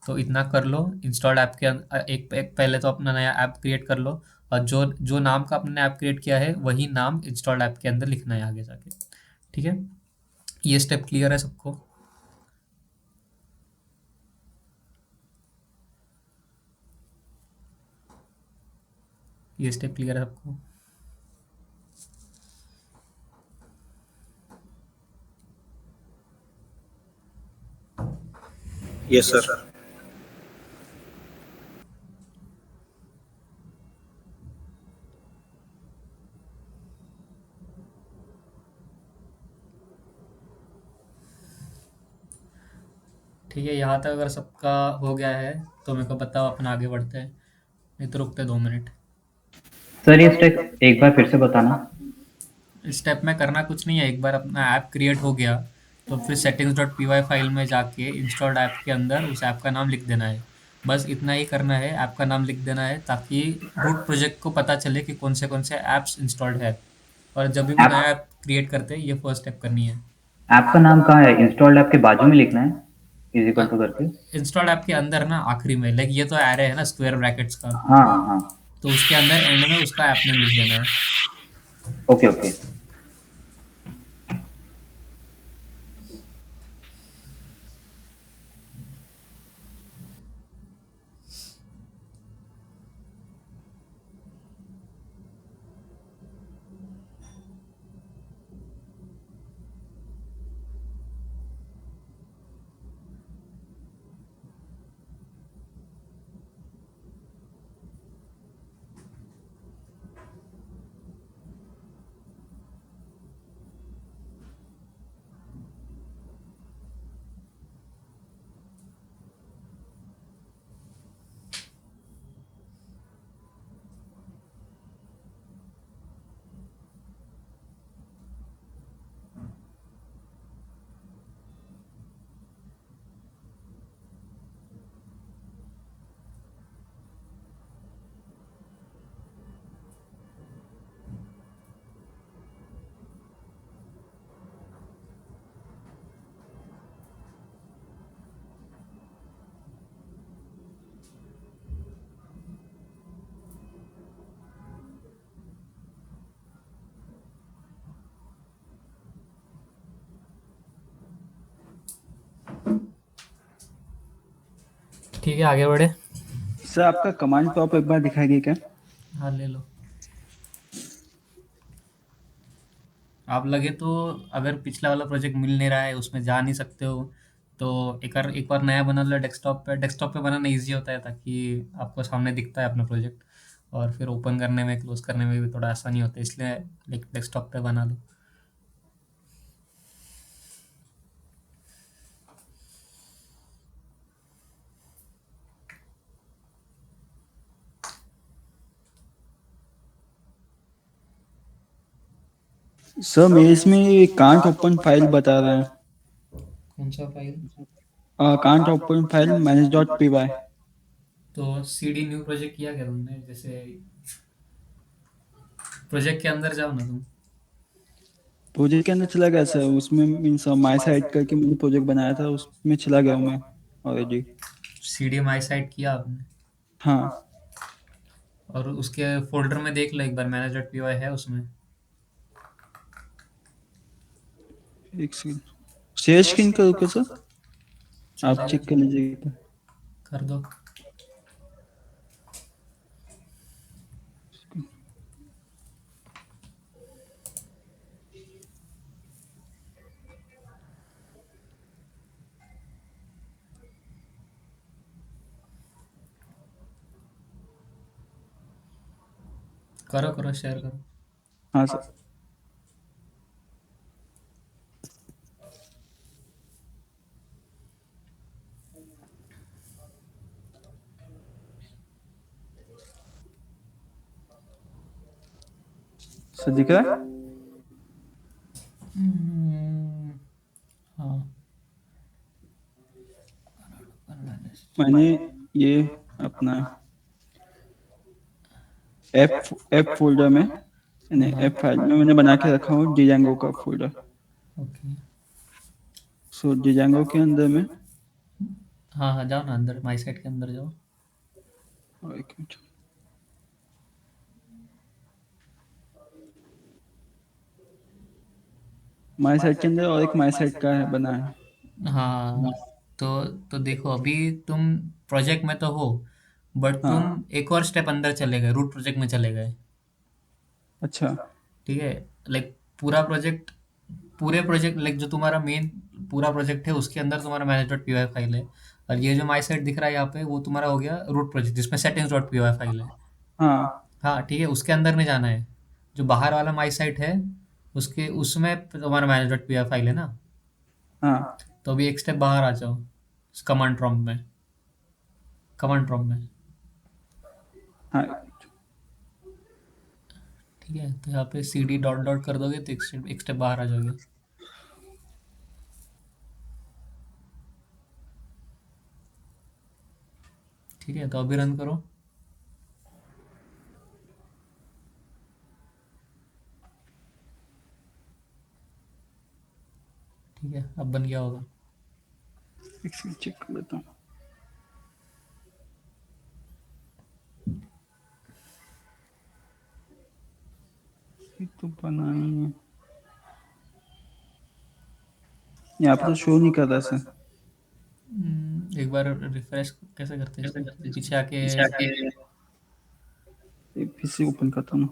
तो इतना कर लो। इंस्टॉल्ड ऐप के एक पहले तो अपना नया ऐप क्रिएट कर लो, और जो जो नाम का अपने ऐप क्रिएट किया है वही नाम इंस्टॉल्ड ऐप के अंदर लिखना है आगे जाके। ठीक है, ये स्टेप क्लियर है सबको? ये स्टेप क्लियर है सबको? Yes sir. ठीक है, यहाँ तक अगर सबका हो गया है तो मेरे को बताओ, अपन आगे बढ़ते हैं, नहीं तो रुकते 2 मिनट। सर ये स्टेप एक बार फिर से बताना। स्टेप में करना कुछ नहीं है, एक बार अपना ऐप क्रिएट हो गया तो फिर settings dot P Y file में जाके इंस्टॉल्ड ऐप के अंदर उस ऐप का नाम लिख देना है। बस इतना ही करना है, ऐप का नाम लिख देना है, ताकि रूट प्रोजेक्ट को पता चले कि कौन से ऐप्स इंस्टॉल्ड है। और जब भी नया ऐप क्रिएट करते हैं, ये फर्स्ट स्टेप करनी है। ऐप का नाम कहाँ है? इंस्टॉल्ड ऐप के बाजू में लिखना है इज इक्वल टू करके। इंस्टॉल्ड ऐप के अंदर ना, आखिरी में, लाइक ये तो एरे है ना स्क्वायर ब्रैकेट्स का, हाँ हाँ। तो उसके अंदर एंड में उसका ऐप नेम लिख देना है। Okay okay. ठीक है, आगे बढ़े। सर आपका कमांड प्रॉम्प्ट एक बार दिखाएंगे क्या? हाँ, ले लो। आप लगे तो अगर पिछला वाला प्रोजेक्ट मिल नहीं रहा है, उसमें जा नहीं सकते हो, तो एक बार नया बना लो डेस्कटॉप पे। डेस्कटॉप पे बनाना ईज़ी होता है, ताकि आपको सामने दिखता है अपना प्रोजेक्ट, और फिर ओपन करने में, क्लोज़ करने में भी थोड़ा आसानी होता है, इसलिए एक डेस्कटॉप पे बना लो। सर मेरे इसमें कांट ओपन फाइल बता रहा है। कौन सा file? Can't open file manage dot P Y. तो सीडी न्यू प्रोजेक्ट किया क्या तुमने? जैसे प्रोजेक्ट के अंदर जाओ ना तुम। प्रोजेक्ट के अंदर चला गया सर, उसमें मीन्स माई साइट करके मैंने प्रोजेक्ट बनाया था, उसमें चला गया हूँ मैं ऑलरेडी। सीडी माई साइट किया आपने? हाँ और उसके फोल्डर में देख लो एक बार, मैनेज डॉट पी है उसमें। एक सेकंड, शेयर स्क्रीन करो क्या सर? आप चलेगा, चेक कर लीजिएगा। कर दो। करो करो, शेयर करो। हाँ सर। सर दिख रहा है? हाँ। मैंने ये अपना ऐप ऐप फोल्डर में, यानी ऐप फाइल में मैंने बना के रखा हूँ डिजांगो का फोल्डर। ओके। सो डिजांगो के अंदर में, हाँ हाँ, जाओ ना अंदर, माई साइट के अंदर जाओ। और एक मिनट, माई साइट के अंदर और एक माई साइट का है बना है। हाँ, तो देखो, अभी तुम प्रोजेक्ट में तो हो, बट हाँ तुम एक और स्टेप अंदर चले गए, रूट प्रोजेक्ट में चले गए। अच्छा। ठीक है। लाइक पूरा प्रोजेक्ट, पूरे प्रोजेक्ट, लाइक जो तुम्हारा मेन पूरा प्रोजेक्ट है, उसके अंदर तुम्हारा मैनेज डॉट पी फाइल है, और ये जो माई साइट दिख रहा है यहाँ पे, वो तुम्हारा हो गया रूट प्रोजेक्ट, जिसमें सेटिंग्स डॉट पी फाइल है। हाँ हाँ ठीक है, उसके अंदर नहीं जाना है। जो बाहर वाला माई साइट है, उसके उसमें तुम्हारा मैनेज डॉट पी फाइल है ना। हाँ तो अभी एक स्टेप बाहर आ जाओ, कमांड प्रॉम्प्ट में। कमांड प्रॉम्प्ट में, हाँ। ठीक है, तो यहाँ पे सी डी डॉट डॉट कर दोगे तो एक स्टेप बाहर आ जाओगे। ठीक है, तो अभी रन करो। ठीक है, अब बन गया होगा। एक सेकंड चेक कर लेता हूँ। ये तो बना नहीं है, यहाँ पे तो शो नहीं कर रहा सर। एक बार रिफ्रेश कैसे करते हैं इसको? पीछे आके। एक फिर से ओपन करता हूँ।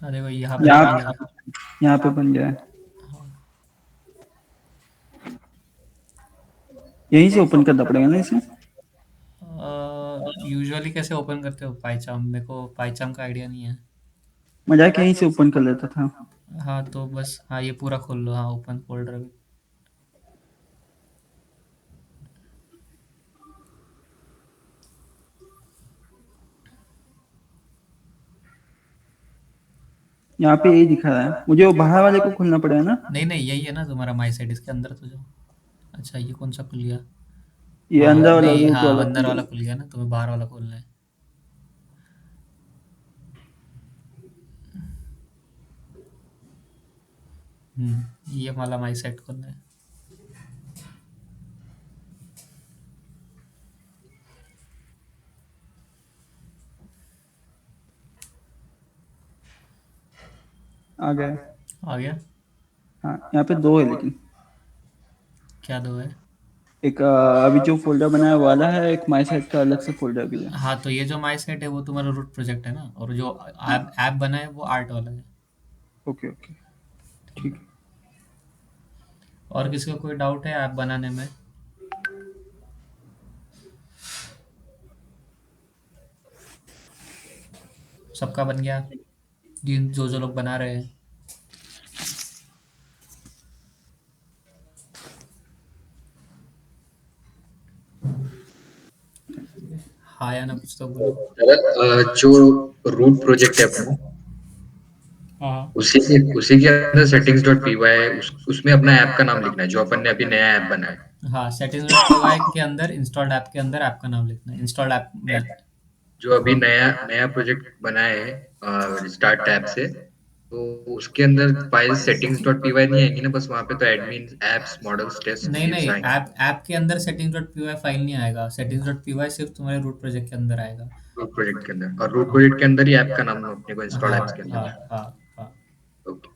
अरे भाई, यहाँ पे बन गया। यहाँ पे बन गया है, यहीं से ओपन करना पड़ेगा ना इसे? यूजुअली कैसे ओपन करते हो पाइचाम? मेरे को पाइचाम का आइडिया नहीं है। मैं जाके यहीं से ओपन कर लेता था। हाँ तो बस, हाँ ये पूरा खोल लो, हाँ ओपन फोल्डर भी। यहाँ पे यही दिखा रहा है, मुझे वो बाहर वाले को खोलना पड़ेगा ना? नहीं नहीं, यही है ना तुम्हारा माई साइट, इसके अंदर तो जाओ। अच्छा, ये कौन सा खुल गया? ये हाँ अंदर वाला नहीं, रूट हाँ वाला अंदर खुल वाला गया। खुल गया ना, तुम्हें बाहर वाला खोलना है। ये वाला माई साइट खोलना है। आ गया। आ गया। हाँ यहाँ पे दो है लेकिन क्या दो है? एक अभी जो फोल्डर बनाया वो वाला है, एक माई साइट का अलग से फोल्डर भी है। हाँ, तो ये जो माई सेट है वो तुम्हारा रूट प्रोजेक्ट है ना, और जो ऐप ऐप बना है वो आर्ट वाला है। ओके ओके ठीक है। और किसी को कोई डाउट है ऐप बनाने में? सबका बन गया, जिन जो जो लोग बना रहे हैं? हाँ या ना कुछ तो बोलो। जो रूट प्रोजेक्ट है अपना, हाँ उसी के अंदर settings डॉट py उसमें अपना ऐप का नाम लिखना है, जो अपन ने अभी नया ऐप बनाया है। हाँ, settings.py के अंदर इंस्टॉल्ड ऐप के अंदर ऐप का नाम लिखना है, इंस्टॉल्ड ऐप में। जो अभी नया नया प्रोजेक्ट बनाया है स्टार्ट टैब से, तो उसके अंदर फाइल settings डॉट py नहीं आएगी ना, बस वहां पे तो एडमिन एप्स मॉडल्स टेस्ट नहीं नहीं, आएंगे ऐप के अंदर settings.py फाइल नहीं आएगा, settings.py सिर्फ तुम्हारे रूट प्रोजेक्ट के अंदर आएगा। रूट प्रोजेक्ट के अंदर, और रूट प्रोजेक्ट के अंदर ही ऐप का नाम अपने को इंस्टॉल हाँ एप्स के हाँ अंदर। हाँ हाँ। ओके।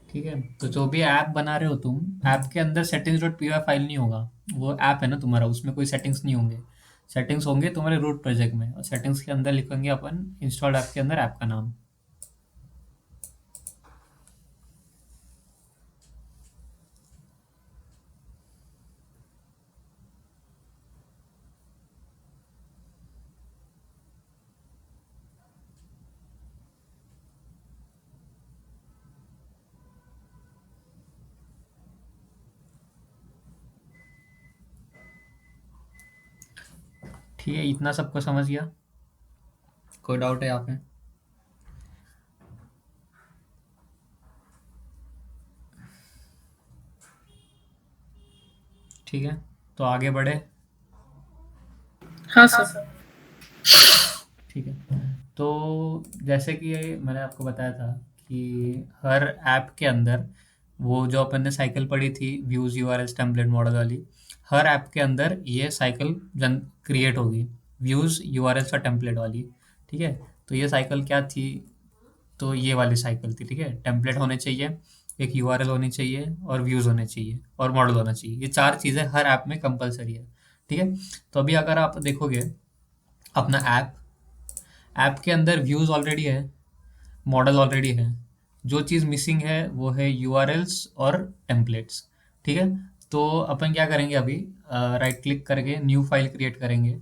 ठीक है, तो जो भी ऐप बना रहे हो तुम, ऐप के अंदर settings.py फाइल नहीं होगा। वो ऐप है ना तुम्हारा, उसमें कोई सेटिंग्स नहीं होंगे। सेटिंग्स होंगे तुम्हारे रूट प्रोजेक्ट में, और सेटिंग्स के अंदर लिखेंगे अपन इंस्टॉल्ड ऐप के अंदर ऐप का नाम। ठीक है, इतना सबको समझ गया? कोई डाउट है यहाँ पे? ठीक है, तो आगे बढ़े। हाँ सर। ठीक है, तो जैसे कि मैंने आपको बताया था कि हर ऐप के अंदर, वो जो अपन ने साइकिल पढ़ी थी व्यूज यूआरएल्स टेम्पलेट मॉडल वाली, हर ऐप के अंदर ये साइकिल जन क्रिएट होगी, व्यूज यूआरएल्स और टेम्पलेट वाली। ठीक है, तो ये साइकिल क्या थी? तो ये वाली साइकिल थी। ठीक है, टेम्पलेट होने चाहिए, एक यूआरएल होनी चाहिए, और व्यूज होने चाहिए, और मॉडल होना चाहिए। ये चार चीज़ें हर ऐप में कंपलसरी है। ठीक है, तो अभी अगर आप देखोगे अपना ऐप के अंदर व्यूज ऑलरेडी है, मॉडल ऑलरेडी है, जो चीज़ मिसिंग है वो है यूआरएल्स और टेम्पलेट्स। ठीक है, तो अपन क्या करेंगे अभी, राइट क्लिक करके न्यू फाइल क्रिएट करेंगे।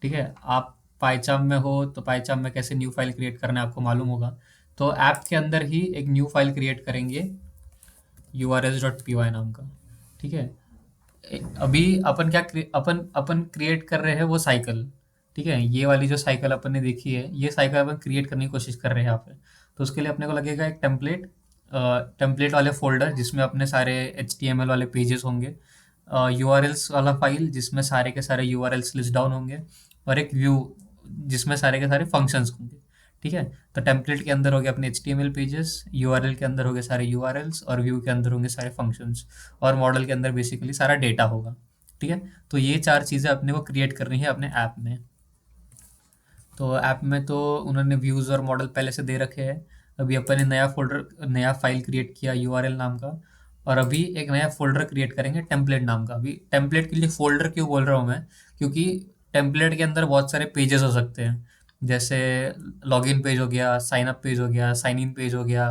ठीक है, आप पाइचाम में हो तो पाइचाम में कैसे न्यू फाइल क्रिएट करना है आपको मालूम होगा। तो ऐप के अंदर ही एक न्यू फाइल क्रिएट करेंगे urls.py नाम का। ठीक है, अभी अपन क्या अपन अपन क्रिएट कर रहे हैं वो साइकिल। ठीक है, ये वाली जो साइकिल अपन ने देखी है, ये साइकिल अपन क्रिएट करने की कोशिश कर रहे हैं यहाँ पे। तो उसके लिए अपने को लगेगा एक टेम्पलेट वाले फोल्डर जिसमें अपने सारे HTML वाले पेजेस होंगे, यूआरएल्स वाला फाइल जिसमें सारे के सारे यूआरएल्स लिस्ट डाउन होंगे, और एक व्यू जिसमें सारे के सारे फंक्शंस होंगे। ठीक है, तो टेम्पलेट के अंदर हो गए अपने HTML पेजेस, यूआरएल के अंदर हो गए सारे यूआरएल्स, और व्यू के अंदर होंगे सारे फंक्शंस, और मॉडल के अंदर बेसिकली सारा डेटा होगा। ठीक है, तो ये चार चीज़ें अपने को क्रिएट करनी है अपने ऐप में। तो ऐप में तो उन्होंने व्यूज़ और मॉडल पहले से दे रखे हैं। अभी अपन ने नया फाइल क्रिएट किया यूआरएल नाम का, और अभी एक नया फोल्डर क्रिएट करेंगे टेम्पलेट नाम का। अभी टेम्पलेट के लिए फोल्डर क्यों बोल रहा हूँ मैं, क्योंकि टेम्पलेट के अंदर बहुत सारे पेजेस हो सकते हैं, जैसे लॉगिन पेज हो गया, साइन अप पेज हो गया, साइन इन पेज हो गया,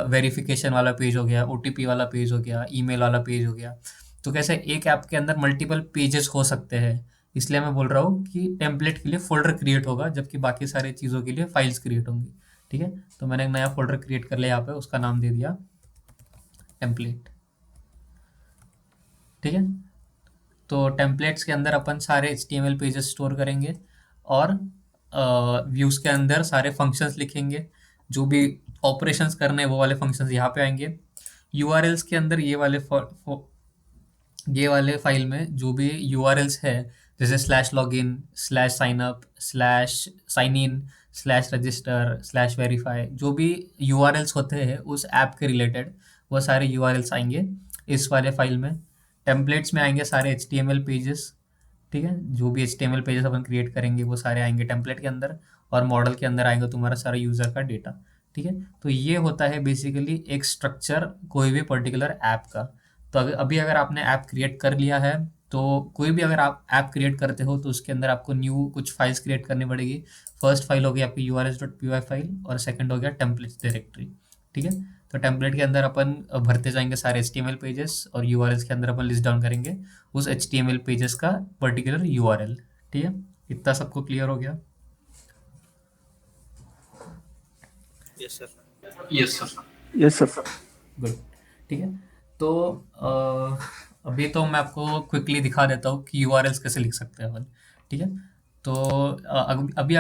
वेरिफिकेशन वाला पेज हो गया, ओटीपी वाला पेज हो गया, ईमेल वाला पेज हो गया। तो कैसे एक ऐप के अंदर मल्टीपल पेजेस हो सकते हैं, इसलिए मैं बोल रहा हूँ कि टेम्पलेट के लिए फोल्डर क्रिएट होगा, जबकि बाकी सारी चीज़ों के लिए फाइल्स क्रिएट होंगी। ठीक है, तो मैंने एक नया फोल्डर क्रिएट कर लिया यहाँ पे, उसका नाम दे दिया टेम्पलेट। ठीक है, तो टेम्पलेट्स के अंदर अपन सारे HTML पेजेस स्टोर करेंगे, और व्यूज़ के अंदर सारे फंक्शंस लिखेंगे, जो भी ऑपरेशंस करने हैं वो वाले फंक्शंस यहाँ पे आएंगे। यूआरएल्स के अंदर ये वाले फाइल में जो भी यूआरएल्स है, जैसे slash login, slash sign up, slash sign in, slash register, slash verify, जो भी यूआरएल्स होते हैं उस ऐप के रिलेटेड, वो सारे यूआरएल्स आएंगे इस वाले फाइल में। टेम्पलेट्स में आएंगे सारे HTML पेजेस, ठीक है, जो भी HTML पेजेस अपन क्रिएट करेंगे वो सारे आएंगे टेम्पलेट के अंदर, और मॉडल के अंदर आएगा तुम्हारा सारा यूज़र का डेटा, ठीक है। तो ये होता है बेसिकली एक स्ट्रक्चर कोई भी पर्टिकुलर ऐप का। तो अभी अगर आपने ऐप क्रिएट कर लिया है, तो कोई भी अगर आप ऐप क्रिएट करते हो तो उसके अंदर आपको न्यू कुछ फाइल्स क्रिएट करनी पड़ेगी। फर्स्ट फाइल होगी आपकी urls.py फाइल, और सेकंड हो गया टेम्पलेट्स डायरेक्टरी, ठीक है। तो टेम्पलेट के अंदर अपन भरते जाएंगे सारे HTML पेजेस, और URLs के अंदर अपन लिस्ट डाउन करेंगे उस HTML पेजेस का पर्टिकुलर URL, ठीक है। इतना सबको क्लियर हो गया? Yes sir. Yes sir. Good, ठीक है। तो अभी तो मैं आपको क्विकली दिखा देता हूँ कि URLs कैसे लिख सकते हैं अपन, ठीक है। तो अभी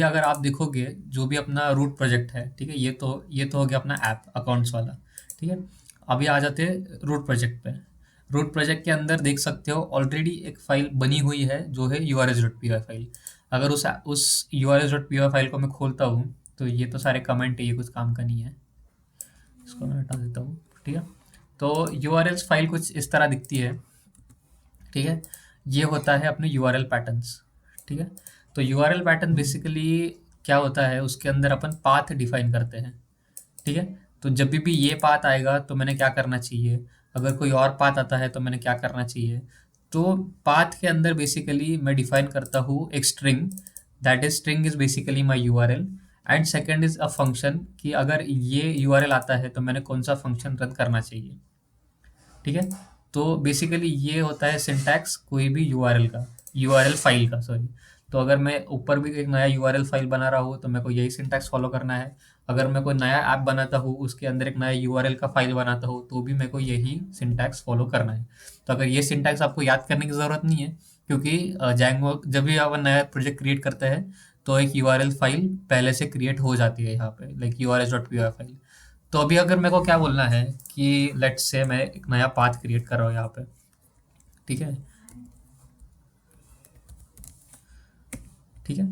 अगर आप देखोगे जो भी अपना रूट प्रोजेक्ट है, ठीक है, ये तो हो गया अपना ऐप अकाउंट्स वाला, ठीक है। अभी आ जाते हैं रूट प्रोजेक्ट पे। रूट प्रोजेक्ट के अंदर देख सकते हो ऑलरेडी एक फाइल बनी हुई है जो है urls.py फाइल। अगर उस urls.py फाइल को मैं खोलता हूँ तो ये तो सारे कमेंट है, ये कुछ काम का नहीं है, इसको मैं हटा देता हूँ, ठीक है। तो URLs फाइल कुछ इस तरह दिखती है, ठीक है। ये होता है अपने URL पैटर्न्स, ठीक है। तो URL पैटर्न बेसिकली क्या होता है, उसके अंदर अपन पाथ डिफाइन करते हैं, ठीक है। तो जब भी ये पाथ आएगा तो मैंने क्या करना चाहिए, अगर कोई और पाथ आता है तो मैंने क्या करना चाहिए। तो पाथ के अंदर बेसिकली मैं डिफाइन करता हूँ एक string, that is string is basically my URL, and second is a function, कि अगर ये URL आता है तो मैंने कौन सा फंक्शन रन करना चाहिए, ठीक है। तो बेसिकली ये होता है सिंटैक्स कोई भी URL का, URL फाइल का, सॉरी। तो अगर मैं ऊपर भी एक नया URL फाइल बना रहा हूँ तो मेरे को यही सिंटैक्स फॉलो करना है। अगर मैं कोई नया ऐप बनाता हूँ, उसके अंदर एक नया URL का फाइल बनाता हूँ, तो भी मेरे को यही सिंटैक्स फॉलो करना है। तो अगर ये सिंटैक्स आपको याद करने की ज़रूरत नहीं है, क्योंकि जैंगो जब भी आप नया प्रोजेक्ट क्रिएट करते हैं तो एक URL फाइल पहले से क्रिएट हो जाती है यहाँ पे, लाइक urls.py फाइल। तो अभी अगर मेरे को क्या बोलना है कि लेट्स से मैं एक नया पाथ क्रिएट कर रहा हूँ यहाँ पे, ठीक है, ठीक है।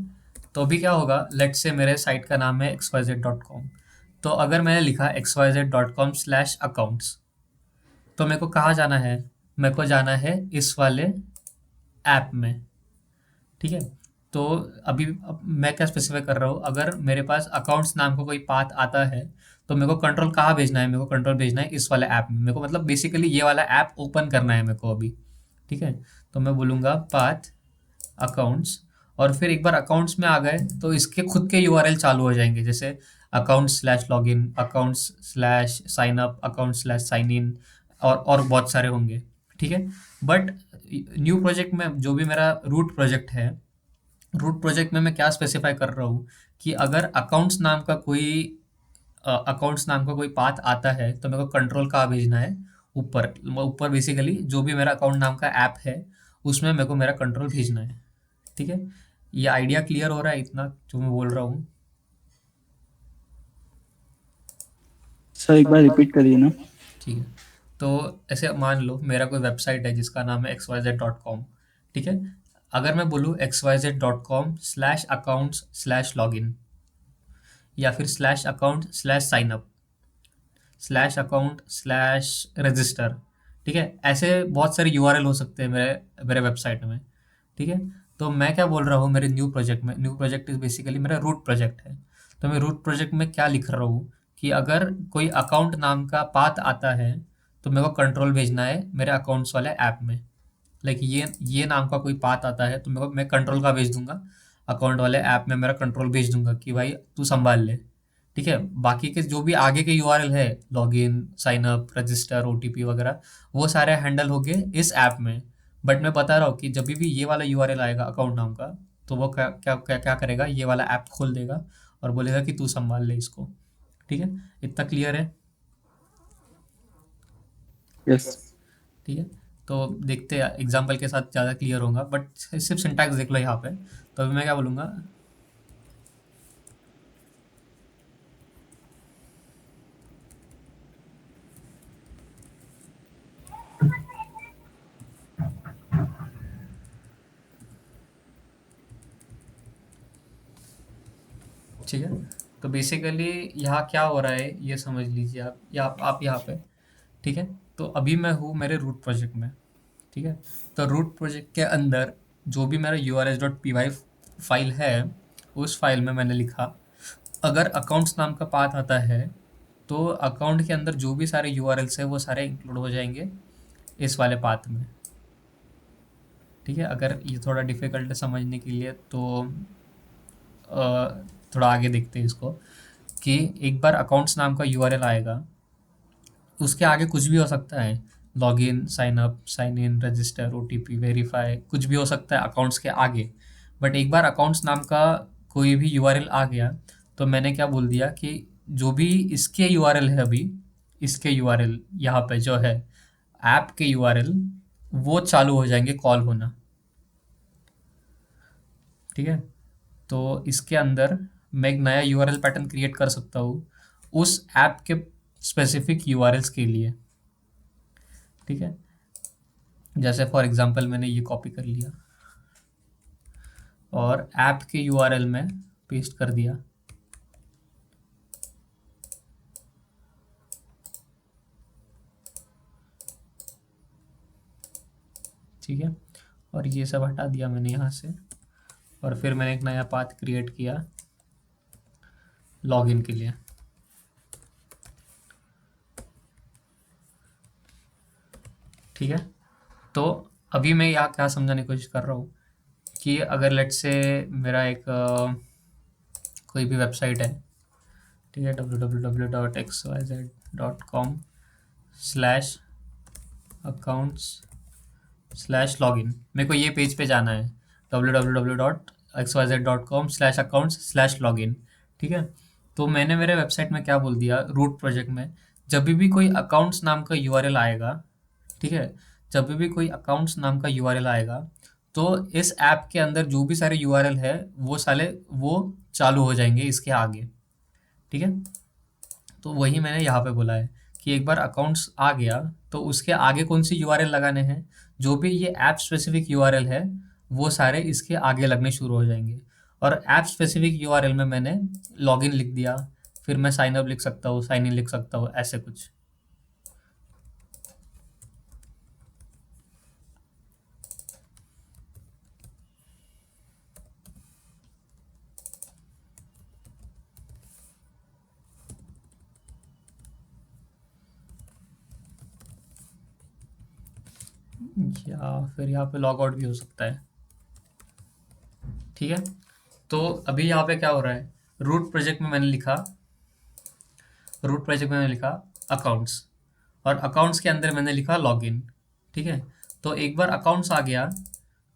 तो अभी क्या होगा, लेट्स से मेरे साइट का नाम है xyz.com। तो अगर मैंने लिखा xyz.com/accounts, तो मेरे को कहाँ जाना है, मेरे को जाना है इस वाले ऐप में, ठीक है। तो अभी अब मैं क्या स्पेसिफाई कर रहा हूँ, अगर मेरे पास अकाउंट्स नाम का कोई पाथ आता है तो मेरे को कंट्रोल कहाँ भेजना है, मेरे को कंट्रोल भेजना है इस वाले ऐप में। मेरे को मतलब बेसिकली ये वाला ऐप ओपन करना है मेरे को अभी, ठीक है। तो मैं बोलूँगा पाथ अकाउंट्स, और फिर एक बार अकाउंट्स में आ गए तो इसके खुद के URL चालू हो जाएंगे, जैसे अकाउंट्स/लॉगिन, अकाउंट्स/साइनअप, अकाउंट्स/साइन इन, और बहुत सारे होंगे, ठीक है। बट न्यू प्रोजेक्ट में जो भी मेरा रूट प्रोजेक्ट है, रूट प्रोजेक्ट में मैं क्या स्पेसिफाई कर रहा हूँ कि अगर अकाउंट्स नाम का कोई पाथ आता है तो मेरे को कंट्रोल कहाँ भेजना है, ऊपर ऊपर बेसिकली जो भी मेरा अकाउंट नाम का ऐप है उसमें मेरे को मेरा कंट्रोल भेजना है, ठीक है। ये आइडिया क्लियर हो रहा है इतना जो मैं बोल रहा हूँ? सर एक बार रिपीट करिए ना। ठीक है। तो ऐसे मान लो मेरा कोई वेबसाइट है जिसका नाम है xyz.com, ठीक है। अगर मैं बोलूँ xyz.com/accounts/login, या फिर /account/signup, /account/register, ठीक है, ऐसे बहुत सारे URL हो सकते हैं मेरे वेबसाइट में, ठीक है। तो मैं क्या बोल रहा हूँ मेरे न्यू प्रोजेक्ट में, न्यू प्रोजेक्ट इज बेसिकली मेरा रूट प्रोजेक्ट है। तो मैं रूट प्रोजेक्ट में क्या लिख रहा हूँ कि अगर कोई अकाउंट नाम का पाथ आता है तो मेरे को कंट्रोल भेजना है मेरे अकाउंट्स वाले ऐप में, लाइक ये नाम का कोई पाथ आता है तो मैं कंट्रोल का भेज दूंगा, अकाउंट वाले ऐप में मेरा कंट्रोल भेज दूंगा कि भाई तू संभाल ले, ठीक है। बाकी के जो भी आगे के URL है, लॉगिन, साइनअप, रजिस्टर, OTP वगैरह, वो सारे हैंडल हो गए इस ऐप में। बट मैं बता रहा हूँ कि जब भी ये वाला URL आएगा अकाउंट नाम का, तो वो क्या क्या क्या क्या करेगा, ये वाला ऐप खोल देगा और बोलेगा कि तू संभाल ले इसको, ठीक है। इतना क्लियर है? यस। ठीक है। तो देखते हैं एग्जाम्पल के साथ ज़्यादा क्लियर होगा, बट सिर्फ सिंटैक्स देख लो यहाँ पे। तो अभी मैं क्या बोलूँगा, ठीक है। तो बेसिकली यहाँ क्या हो रहा है ये समझ लीजिए आप, या आप यहाँ पे, ठीक है। तो अभी मैं हूँ मेरे रूट प्रोजेक्ट में, ठीक है। तो रूट प्रोजेक्ट के अंदर जो भी मेरा urls.py फाइल है, उस फाइल में मैंने लिखा अगर अकाउंट्स नाम का पाथ आता है तो अकाउंट के अंदर जो भी सारे यूआरएल्स है वो सारे इंक्लूड हो जाएंगे इस वाले पाथ में, ठीक है। अगर ये थोड़ा डिफ़िकल्ट है समझने के लिए तो थोड़ा आगे देखते हैं इसको, कि एक बार अकाउंट्स नाम का यूआरएल आएगा, उसके आगे कुछ भी हो सकता है, login, sign up, sign in, register, OTP, verify, कुछ भी हो सकता है अकाउंट्स के आगे। बट एक बार अकाउंट्स नाम का कोई भी यूआरएल आ गया तो मैंने क्या बोल दिया कि जो भी इसके यूआरएल है, अभी इसके यूआरएल यहाँ पे जो है ऐप के यूआरएल, वो चालू हो जाएंगे कॉल होना, ठीक है। तो इसके अंदर मैं एक नया यूआरएल पैटर्न क्रिएट कर सकता हूँ उस ऐप के स्पेसिफिक यूआरएल्स के लिए, ठीक है। जैसे फॉर एग्जांपल मैंने ये कॉपी कर लिया और ऐप के यूआरएल में पेस्ट कर दिया, ठीक है। और ये सब हटा दिया मैंने यहाँ से, और फिर मैंने एक नया पाथ क्रिएट किया लॉगिन के लिए, ठीक है। तो अभी मैं यहाँ क्या समझाने की कोशिश कर रहा हूँ कि अगर लेट्स से मेरा एक कोई भी वेबसाइट है, ठीक है, www.xyz.com/accounts/login, मेरे को ये पेज पे जाना है www.xyz.com/accounts/login, ठीक है। तो मैंने मेरे वेबसाइट में क्या बोल दिया, रूट प्रोजेक्ट में जब भी कोई अकाउंट्स नाम का यूआरएल आएगा, ठीक है, जब भी कोई अकाउंट्स नाम का यूआरएल आएगा तो इस ऐप के अंदर जो भी सारे यूआरएल है वो साले वो चालू हो जाएंगे इसके आगे, ठीक है। तो वही मैंने यहाँ पे बोला है कि एक बार अकाउंट्स आ गया तो उसके आगे कौन सी यूआरएल लगाने हैं, जो भी ये ऐप स्पेसिफिक यूआरएल है वो सारे इसके आगे लगने शुरू हो जाएंगे। और ऐप स्पेसिफिक यूआरएल में मैंने लॉगिन लिख दिया, फिर मैं साइन अप लिख सकता हूँ, साइन इन लिख सकता हूँ, ऐसे कुछ। या फिर यहाँ पे लॉग आउट भी हो सकता है, ठीक है। तो अभी यहाँ पे क्या हो रहा है, रूट प्रोजेक्ट में मैंने लिखा अकाउंट्स, और अकाउंट्स के अंदर मैंने लिखा लॉगिन, ठीक है। तो एक बार अकाउंट्स आ गया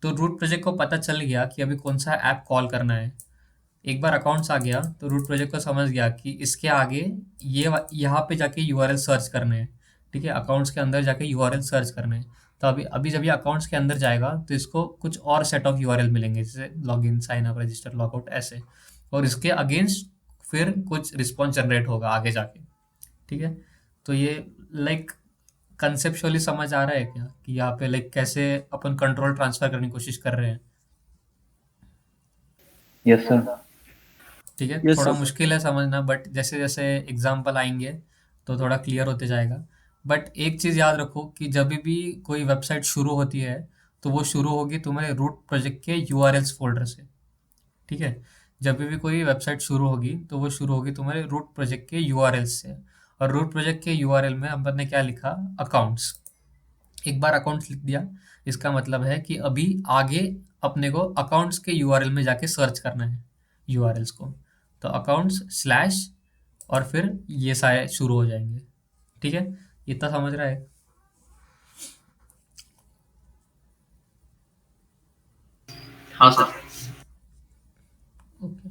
तो रूट प्रोजेक्ट को पता चल गया कि अभी कौन सा ऐप कॉल करना है। एक बार अकाउंट्स आ गया तो रूट प्रोजेक्ट को समझ गया कि इसके आगे यहाँ पे जाके यूआरएल सर्च करने हैं, ठीक है, अकाउंट्स के अंदर जाके यूआरएल सर्च करने हैं। तो अभी जब ये अकाउंट्स के अंदर जाएगा तो इसको कुछ और सेट ऑफ यूआरएल मिलेंगे, जैसे login, sign up, register, logout, ऐसे, और इसके अगेंस्ट फिर कुछ रिस्पॉन्स जनरेट होगा आगे जाके, ठीक है। तो ये लाइक कंसेप्चुअली समझ आ रहा है क्या कि यहाँ पे लाइक कैसे अपन कंट्रोल ट्रांसफर करने की कोशिश कर रहे हैं, यस सर। ठीक है। Yes, थोड़ा sir. मुश्किल है समझना, बट जैसे जैसे एग्जाम्पल आएंगे तो थोड़ा क्लियर होते जाएगा। बट एक चीज़ याद रखो कि जब भी कोई वेबसाइट शुरू होती है तो वो शुरू होगी तुम्हारे रूट प्रोजेक्ट के यूआरएल्स फोल्डर से, ठीक है। जब भी कोई वेबसाइट शुरू होगी तो वो शुरू होगी तुम्हारे रूट प्रोजेक्ट के यूआरएल्स से, और रूट प्रोजेक्ट के यूआरएल में अपन ने क्या लिखा, अकाउंट्स। एक बार अकाउंट्स लिख दिया, इसका मतलब है कि अभी आगे अपने को अकाउंट्स के यूआरएल में जाके सर्च करना है यूआरएल्स को। तो अकाउंट्स स्लैश और फिर ये सारे शुरू हो जाएंगे, ठीक है। इतना समझ रहा है? हाँ सर। ओके।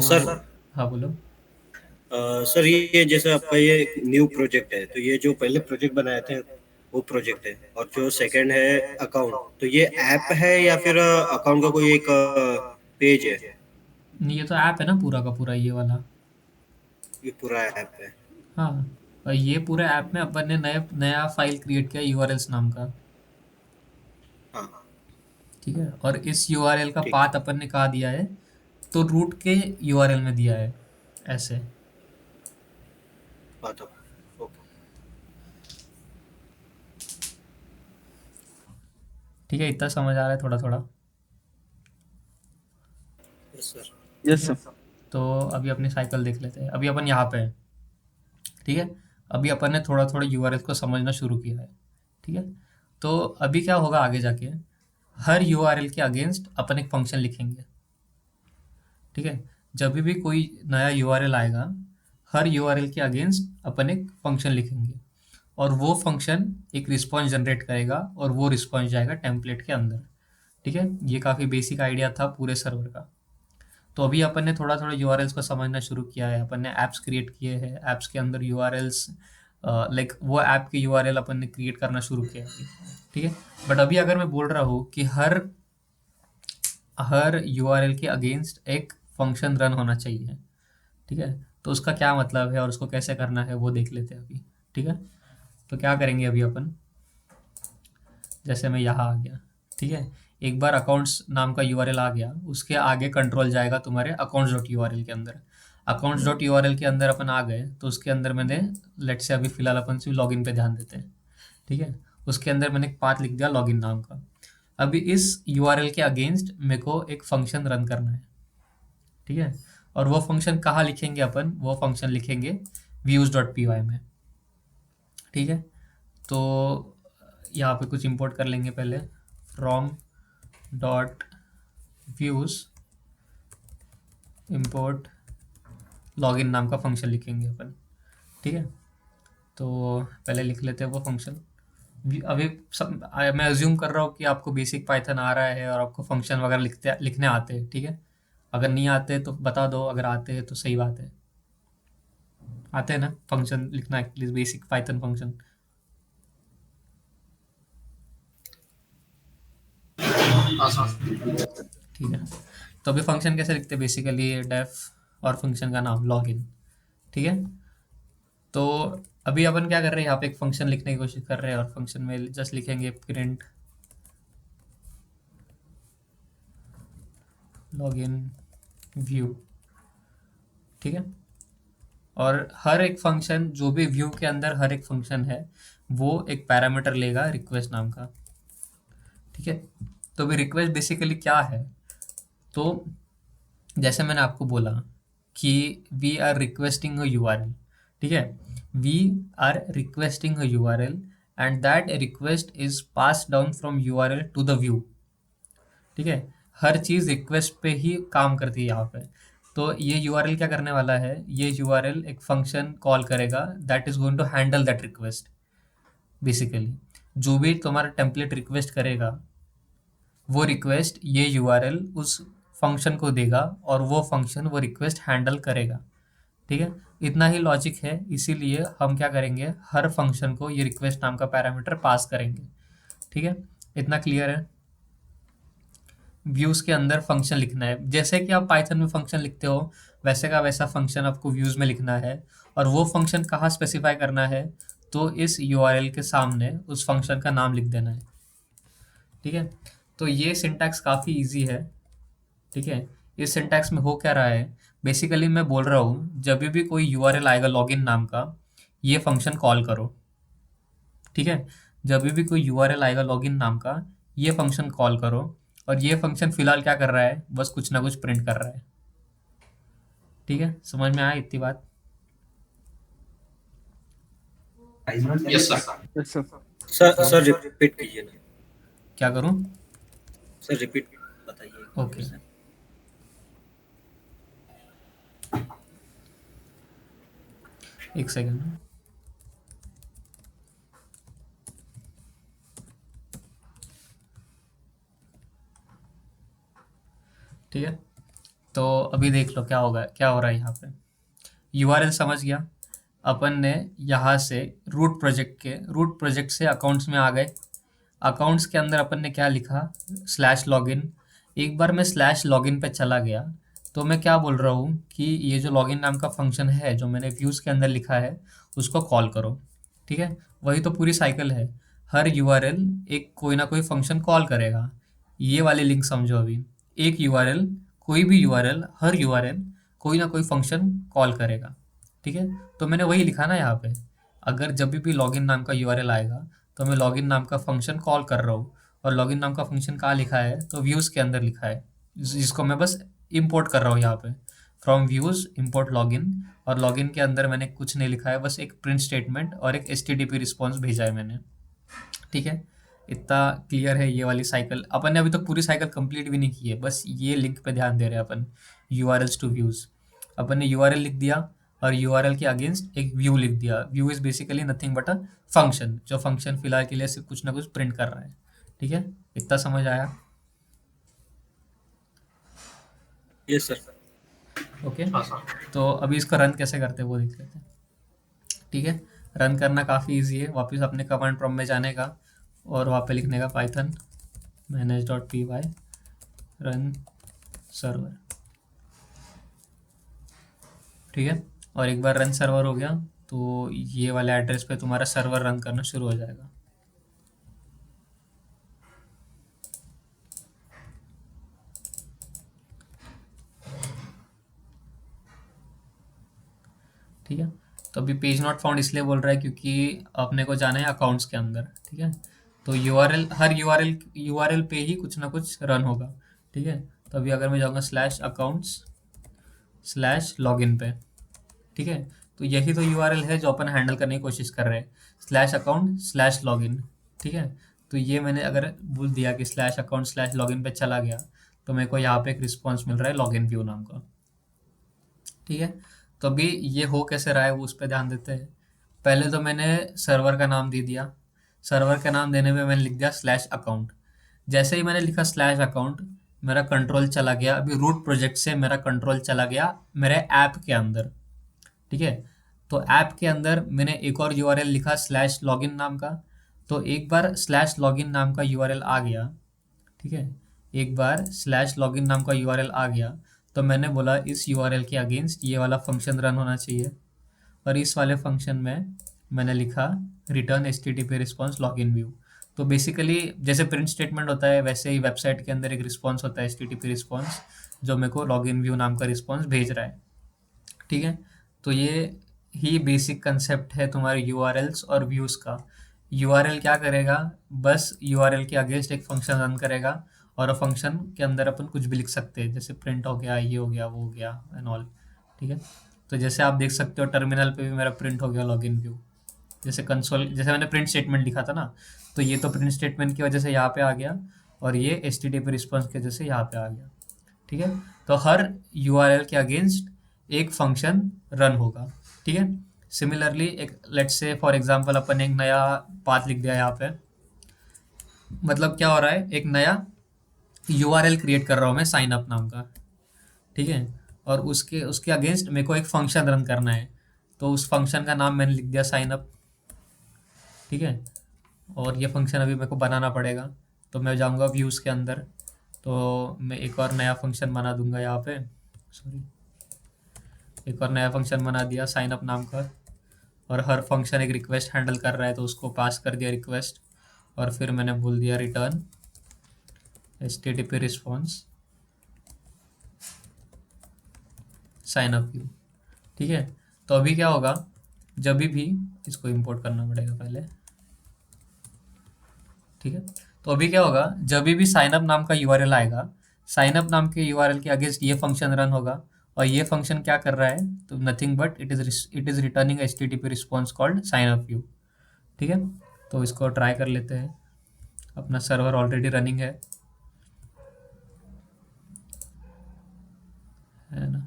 सर हाँ बोलो। सर ये जैसे आपका ये न्यू प्रोजेक्ट है, तो ये जो पहले प्रोजेक्ट बनाए थे वो प्रोजेक्ट है, और जो सेकंड है अकाउंट, तो ये ऐप है या फिर अकाउंट का कोई एक पेज है? नहीं, ये तो ऐप है ना पूरा का पूरा, ये वाला। ये पूरा ऐप है? हाँ, और ये पूरे ऐप में अपन ने नया फाइल क्रिएट किया यूआरएल्स नाम का, हाँ ठीक है। और इस यूआरएल का ठीक। पाथ अपन ने कहाँ दिया है, तो रूट के यूआरएल में दिया है, ऐसे। बात ओके। ठीक है, इतना समझ आ रहा है थोड़ा थोड़ा? Yes sir. Yes sir. तो अभी अपनी साइकिल देख लेते हैं। अभी अपन यहाँ पे हैं, ठीक है। अभी अपन ने थोड़ा थोड़ा यूआरएल को समझना शुरू किया है, ठीक है। तो अभी क्या होगा आगे जाके, हर यूआरएल के अगेंस्ट अपन एक फंक्शन लिखेंगे, ठीक है। जब भी कोई नया यूआरएल आएगा, हर यूआरएल के अगेंस्ट अपन एक फंक्शन लिखेंगे और वो फंक्शन एक रिस्पॉन्स जनरेट करेगा और वो रिस्पॉन्स जाएगा टेम्पलेट के अंदर, ठीक है। ये काफ़ी बेसिक आइडिया था पूरे सर्वर का। तो अभी अपन ने थोड़ा थोड़ा यूआरएल्स को समझना शुरू किया है। अपन ने ऐप्स क्रिएट किए हैं, ऐप्स के अंदर यूआरएल्स लाइक वो ऐप के यूआरएल अपन ने क्रिएट करना शुरू किया है अभी, ठीक है। बट अभी अगर मैं बोल रहा हूँ कि हर यूआरएल के अगेंस्ट एक फंक्शन रन होना चाहिए, ठीक है, तो उसका क्या मतलब है और उसको कैसे करना है वो देख लेते हैं अभी, ठीक है। तो क्या करेंगे अभी अपन, जैसे मैं यहाँ आ गया, ठीक है। एक बार अकाउंट्स नाम का यूआरएल आ गया, उसके आगे कंट्रोल जाएगा तुम्हारे अकाउंट्स डॉट यूआरएल के अंदर। अकाउंट्स डॉट यूआरएल के अंदर अपन आ गए तो उसके अंदर मैंने लेट से अभी फिलहाल अपन सिर्फ लॉगिन पे ध्यान देते हैं, ठीक है। उसके अंदर मैंने एक पाथ लिख दिया लॉगिन नाम का। अभी इस यूआरएल के अगेंस्ट मेरे को एक फंक्शन रन करना है, ठीक है। और वो फंक्शन कहाँ लिखेंगे अपन, वो फंक्शन लिखेंगे व्यूज डॉट पी वाई में, ठीक है। तो यहाँ पे कुछ इंपोर्ट कर लेंगे पहले, from dot views import login नाम का फंक्शन लिखेंगे अपन, ठीक है। तो पहले लिख लेते हैं वो फंक्शन। अभी सब मैं अज्यूम कर रहा हूँ कि आपको बेसिक पाइथन आ रहा है और आपको फंक्शन वगैरह लिखने आते हैं, ठीक है। अगर नहीं आते तो बता दो, अगर आते हैं तो सही बात है। आते हैं ना फंक्शन लिखना, एटलीस्ट बेसिक पाइथन फंक्शन? हाँ सर। ठीक है। तो अभी फंक्शन कैसे लिखते हैं, बेसिकली डेफ और फंक्शन का नाम लॉगिन, ठीक है। तो अभी अपन क्या कर रहे हैं, यहाँ पे एक फंक्शन लिखने की कोशिश कर रहे हैं और फंक्शन में जस्ट लिखेंगे प्रिंट लॉगिन व्यू, ठीक है। और हर एक फंक्शन, जो भी व्यू के अंदर हर एक फंक्शन है, वो एक पैरामीटर लेगा रिक्वेस्ट नाम का, ठीक है। तो अभी रिक्वेस्ट बेसिकली क्या है, तो जैसे मैंने आपको बोला कि we are requesting a URL, ठीक है। We are requesting a URL and that request is pass down from URL to the view, ठीक है। हर चीज़ रिक्वेस्ट पे ही काम करती है यहाँ पे। तो ये यूआरएल क्या करने वाला है, ये यूआरएल एक फंक्शन कॉल करेगा that is going to handle that request. Basically जो भी तुम्हारा टेम्पलेट रिक्वेस्ट करेगा, वो रिक्वेस्ट ये यूआरएल उस फंक्शन को देगा और वो फंक्शन वो रिक्वेस्ट हैंडल करेगा, ठीक है। इतना ही लॉजिक है, इसीलिए हम क्या करेंगे, हर फंक्शन को ये रिक्वेस्ट नाम का पैरामीटर पास करेंगे, ठीक है। इतना क्लियर है? व्यूज़ के अंदर फंक्शन लिखना है, जैसे कि आप पाइथन में फंक्शन लिखते हो वैसे का वैसा फंक्शन आपको व्यूज़ में लिखना है। और वो फंक्शन कहाँ स्पेसिफाई करना है, तो इस यूआरएल के सामने उस फंक्शन का नाम लिख देना है, ठीक है। तो ये सिंटैक्स काफ़ी इजी है, ठीक है। इस सिंटैक्स में हो क्या रहा है, बेसिकली मैं बोल रहा हूँ जब भी कोई यूआरएल आएगा लॉगिन नाम का, ये फंक्शन कॉल करो, ठीक है। जब भी कोई यूआरएल आएगा लॉगिन नाम का, ये फंक्शन कॉल करो। और ये फंक्शन फिलहाल क्या कर रहा है, बस कुछ ना कुछ प्रिंट कर रहा है, ठीक है। समझ में आया इतनी बात? Yes sir. Yes sir. Sir repeat कीजिए ना। क्या करूँ? सर रिपीट बताइए। ओके। एक सेकंड। ठीक है। तो अभी देख लो क्या होगा, क्या हो रहा है यहाँ पे। यूआरएल समझ गया। अपन ने यहाँ से रूट प्रोजेक्ट से अकाउंट्स में आ गए। अकाउंट्स के अंदर अपन ने क्या लिखा, /लॉगिन। एक बार मैं /लॉगिन पे चला गया तो मैं क्या बोल रहा हूँ कि ये जो लॉगिन नाम का फंक्शन है जो मैंने व्यूज़ के अंदर लिखा है उसको कॉल करो, ठीक है। वही तो पूरी साइकिल है, हर यूआरएल एक कोई ना कोई फंक्शन कॉल करेगा। ये वाली लिंक समझो अभी, एक यूआरएल, कोई भी यूआरएल, हर यूआरएल कोई ना कोई फंक्शन कॉल करेगा, ठीक है। तो मैंने वही लिखा ना यहाँ पे, अगर जब भी लॉगिन नाम का यूआरएल आएगा तो मैं लॉगिन नाम का फंक्शन कॉल कर रहा हूँ और लॉगिन नाम का फंक्शन कहाँ लिखा है, तो व्यूज़ के अंदर लिखा है, जिसको मैं बस इंपोर्ट कर रहा हूँ यहाँ पे, फ्रॉम व्यूज़ इंपोर्ट लॉगिन। और लॉगिन के अंदर मैंने कुछ नहीं लिखा है, बस एक प्रिंट स्टेटमेंट और एक HTTP रिस्पॉन्स भेजा है मैंने। ठीक है, इतना क्लियर है ये वाली साइकिल। अपन ने अभी तक पूरी साइकिल कंप्लीट भी नहीं की है, बस ये लिंक पे ध्यान दे रहे हैं अपन, URLs टू व्यूज़। अपन ने URL लिख दिया और URL के अगेंस्ट एक व्यू लिख दिया। View is basically nothing but a function, जो फंक्शन फिलहाल के लिए सिर्फ कुछ ना कुछ प्रिंट कर रहा है। ठीक है, इतना समझ आया? Yes sir. ओके, हाँ सर। तो अभी इसको रन कैसे करते हैं वो देख लेते हैं। ठीक है, रन करना काफ़ी इजी है। वापस अपने कमांड प्रॉम्प्ट में जाने का और वहाँ पे लिखने का पाइथन manage.py रन सर्वर। ठीक है, और एक बार रन सर्वर हो गया तो ये वाले एड्रेस पे तुम्हारा सर्वर रन करना शुरू हो जाएगा। ठीक है, तो अभी पेज नॉट फाउंड इसलिए बोल रहा है क्योंकि अपने को जाना है अकाउंट्स के अंदर। ठीक है, तो हर यूआरएल पे ही कुछ ना कुछ रन होगा। ठीक है, तो अभी अगर मैं जाऊँगा /accounts/login पे, ठीक है, तो यही तो यूआरएल है जो अपन हैंडल करने की कोशिश कर रहे हैं, /account/login। ठीक है, तो ये मैंने अगर बोल दिया कि /account/login पे चला गया तो मेरे को यहाँ पे एक रिस्पॉन्स मिल रहा है लॉगिन व्यू नाम का। ठीक है, तो अभी ये हो कैसे रहा है वो उस पर ध्यान देते हैं। पहले तो मैंने सर्वर का नाम दे दिया। सर्वर का नाम देने में मैंने लिख दिया /account। जैसे ही मैंने लिखा /account, मेरा कंट्रोल चला गया, अभी रूट प्रोजेक्ट से मेरा कंट्रोल चला गया मेरे ऐप के अंदर। ठीक है, तो ऐप के अंदर मैंने एक और URL लिखा /login नाम का। तो एक बार /login नाम का URL आ गया। ठीक है, एक बार /login नाम का URL आ गया तो मैंने बोला इस URL के अगेंस्ट ये वाला फंक्शन रन होना चाहिए, और इस वाले फंक्शन में मैंने लिखा return HTTP response login view. तो बेसिकली जैसे प्रिंट स्टेटमेंट होता है वैसे ही वेबसाइट के अंदर एक रिस्पॉन्स होता है HTTP रिस्पॉन्स, जो मेरे को लॉगिन व्यू नाम का रिस्पॉन्स भेज रहा है। ठीक है, तो ये ही बेसिक कंसेप्ट है तुम्हारे URLs और व्यूज़ का। URL क्या करेगा, बस URL के अगेंस्ट एक फंक्शन रन करेगा, और फंक्शन के अंदर अपन कुछ भी लिख सकते हैं, जैसे प्रिंट हो गया, ये हो गया, वो हो गया एंड ऑल। ठीक है, तो जैसे आप देख सकते हो टर्मिनल पे भी मेरा प्रिंट हो गया लॉगिन व्यू। जैसे कंसोल, जैसे मैंने प्रिंट स्टेटमेंट लिखा था ना, तो ये तो प्रिंट स्टेटमेंट की वजह से यहाँ पे आ गया, और ये HTTP रिस्पॉन्स की वजह से यहाँ पे आ गया। ठीक है, तो हर URL के अगेंस्ट एक फंक्शन रन होगा। ठीक है, सिमिलरली एक लेट्स से फॉर एग्जांपल अपन एक नया पाथ लिख दिया यहाँ पे। मतलब क्या हो रहा है, एक नया URL क्रिएट कर रहा हूँ मैं साइन अप नाम का। ठीक है, और उसके उसके अगेंस्ट मेरे को एक फंक्शन रन करना है, तो उस फंक्शन का नाम मैंने लिख दिया साइन अप। ठीक है, और ये फंक्शन अभी मेरे को बनाना पड़ेगा, तो मैं जाऊँगा व्यूज़ के अंदर, तो मैं एक और नया फंक्शन बना दूंगा यहाँ पे। सॉरी, एक और नया फंक्शन बना दिया साइन अप नाम का, और हर फंक्शन एक रिक्वेस्ट हैंडल कर रहा है तो उसको पास कर दिया रिक्वेस्ट, और फिर मैंने बोल दिया return HTTP response sign up view. ठीक है, तो अभी क्या होगा, जब भी इसको इंपोर्ट करना पड़ेगा पहले। ठीक है, तो अभी क्या होगा, जब भी साइन अप नाम का URL आएगा, साइन अप नाम के URL के अगेंस्ट ये फंक्शन रन होगा, और ये फंक्शन क्या कर रहा है, तो nothing but it is returning HTTP response called sign up view. ठीक है, तो इसको ट्राई कर लेते हैं। अपना सर्वर ऑलरेडी रनिंग है ना।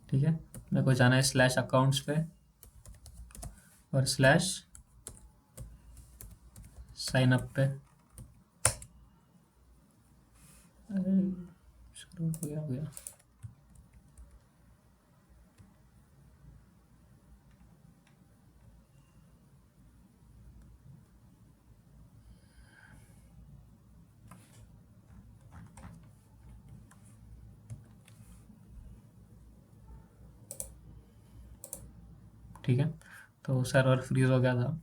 ठीक है, मेरे को जाना है /accounts पे और /sign up पे। अरे शुरू हो गया। ठीक है, तो सर्वर फ्रीज हो गया था,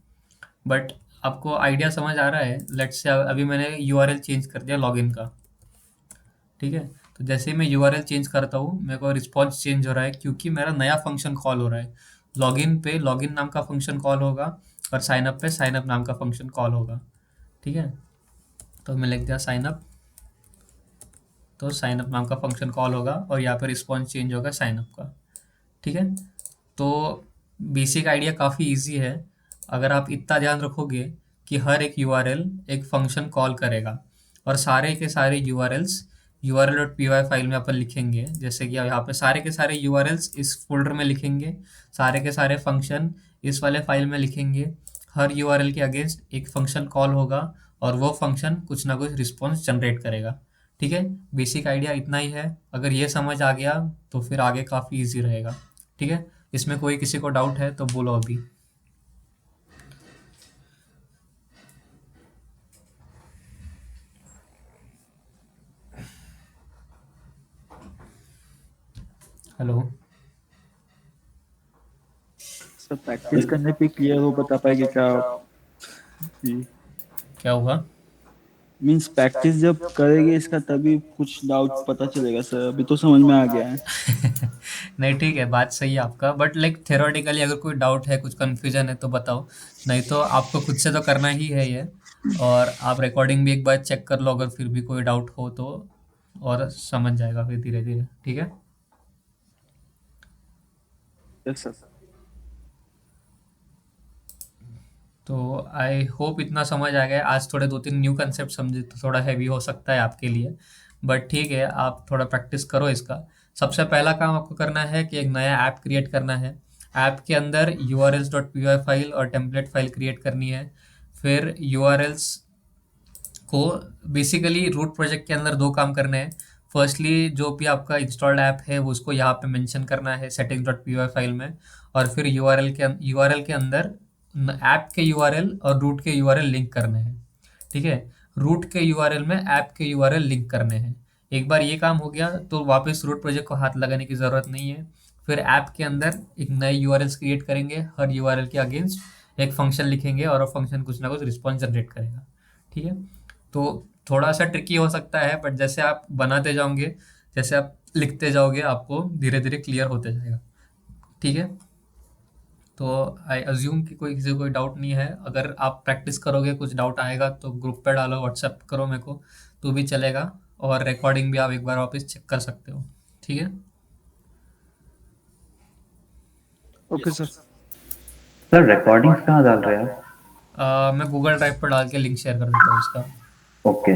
बट आपको आइडिया समझ आ रहा है। लेट्स से अभी मैंने URL चेंज कर दिया लॉगिन का। ठीक ठीक है। तो जैसे ही मैं यूआरएल चेंज करता हूँ मेरे को रिस्पॉन्स चेंज हो रहा है क्योंकि मेरा नया फंक्शन कॉल हो रहा है। लॉगिन पे लॉगिन नाम का फंक्शन कॉल होगा और साइनअप पे साइनअप नाम का फंक्शन कॉल होगा। ठीक है, तो मैं लिख दिया साइनअप, तो साइनअप नाम का फंक्शन कॉल होगा और यहाँ पर रिस्पॉन्स चेंज होगा साइनअप का। ठीक है, तो बेसिक आइडिया काफ़ी इजी है अगर आप इतना ध्यान रखोगे कि हर एक यूआरएल एक फंक्शन कॉल करेगा और सारे के सारे यूआरएल्स url.py फाइल में अपन लिखेंगे। जैसे कि यहाँ पे सारे के सारे यूआरएल्स इस फोल्डर में लिखेंगे, सारे के सारे फंक्शन इस वाले फाइल में लिखेंगे। हर यूआरएल के अगेंस्ट एक फंक्शन कॉल होगा और वो फंक्शन कुछ ना कुछ रिस्पॉन्स जनरेट करेगा। ठीक है, बेसिक आइडिया इतना ही है। अगर ये समझ आ गया तो फिर आगे काफ़ी इजी रहेगा। ठीक है, इसमें कोई किसी को डाउट है तो बोलो अभी। हेलो, सर प्रैक्टिस करने पे क्लियर हो बता पाएंगे क्या? क्या हुआ? मींस प्रैक्टिस जब करेंगे इसका तभी कुछ डाउट पता चलेगा सर, अभी तो समझ में आ गया है। नहीं ठीक है, बात सही है आपका, बट लाइक थ्योरेटिकली अगर कोई डाउट है, कुछ कन्फ्यूजन है तो बताओ, नहीं तो आपको खुद से तो करना ही है ये। और आप रिकॉर्डिंग भी एक बार चेक कर लो अगर फिर भी कोई डाउट हो तो, और समझ जाएगा फिर धीरे धीरे। ठीक है, यस सर। तो आई होप इतना समझ आ गया। आज थोड़े 2-3 न्यू कंसेप्ट समझे तो थोड़ा हैवी हो सकता है आपके लिए, बट ठीक है, आप थोड़ा प्रैक्टिस करो इसका। सबसे पहला काम आपको करना है कि एक नया ऐप क्रिएट करना है। ऐप के अंदर urls.py फाइल और टेम्पलेट फाइल क्रिएट करनी है। फिर यूआरएल्स को बेसिकली रूट प्रोजेक्ट के अंदर 2 काम करने हैं। फर्स्टली जो भी आपका इंस्टॉल्ड ऐप है वो उसको यहाँ पे मेंशन करना है settings.py फाइल में, और फिर यूआरएल के अंदर ऐप के यूआरएल और रूट के यूआरएल लिंक करने हैं। ठीक है, रूट के यूआरएल में ऐप के यूआरएल लिंक करने हैं। एक बार ये काम हो गया तो वापस रूट प्रोजेक्ट को हाथ लगाने की ज़रूरत नहीं है। फिर ऐप के अंदर एक नए यूआरएल्स क्रिएट करेंगे, हर यूआरएल के अगेंस्ट एक फंक्शन लिखेंगे और वो फंक्शन कुछ ना कुछ रिस्पॉन्स जनरेट करेगा। ठीक है, तो थोड़ा सा ट्रिकी हो सकता है, बट जैसे आप बनाते जाओगे, जैसे आप लिखते जाओगे, आपको धीरे धीरे क्लियर होते जाएगा। ठीक है, तो आई अज्यूम कि किसी को कोई डाउट नहीं है। अगर आप प्रैक्टिस करोगे, कुछ डाउट आएगा तो ग्रुप पे डालो, व्हाट्सएप करो मेरे को, तो भी चलेगा। और रिकॉर्डिंग भी आप एक बार वापस चेक कर सकते हो। ठीक है, ओके सर। सर रिकॉर्डिंग्स कहाँ डाल रहे हैं आप? मैं गूगल ड्राइव पर डाल के लिंक शेयर कर देता हूँ इसका। ओके।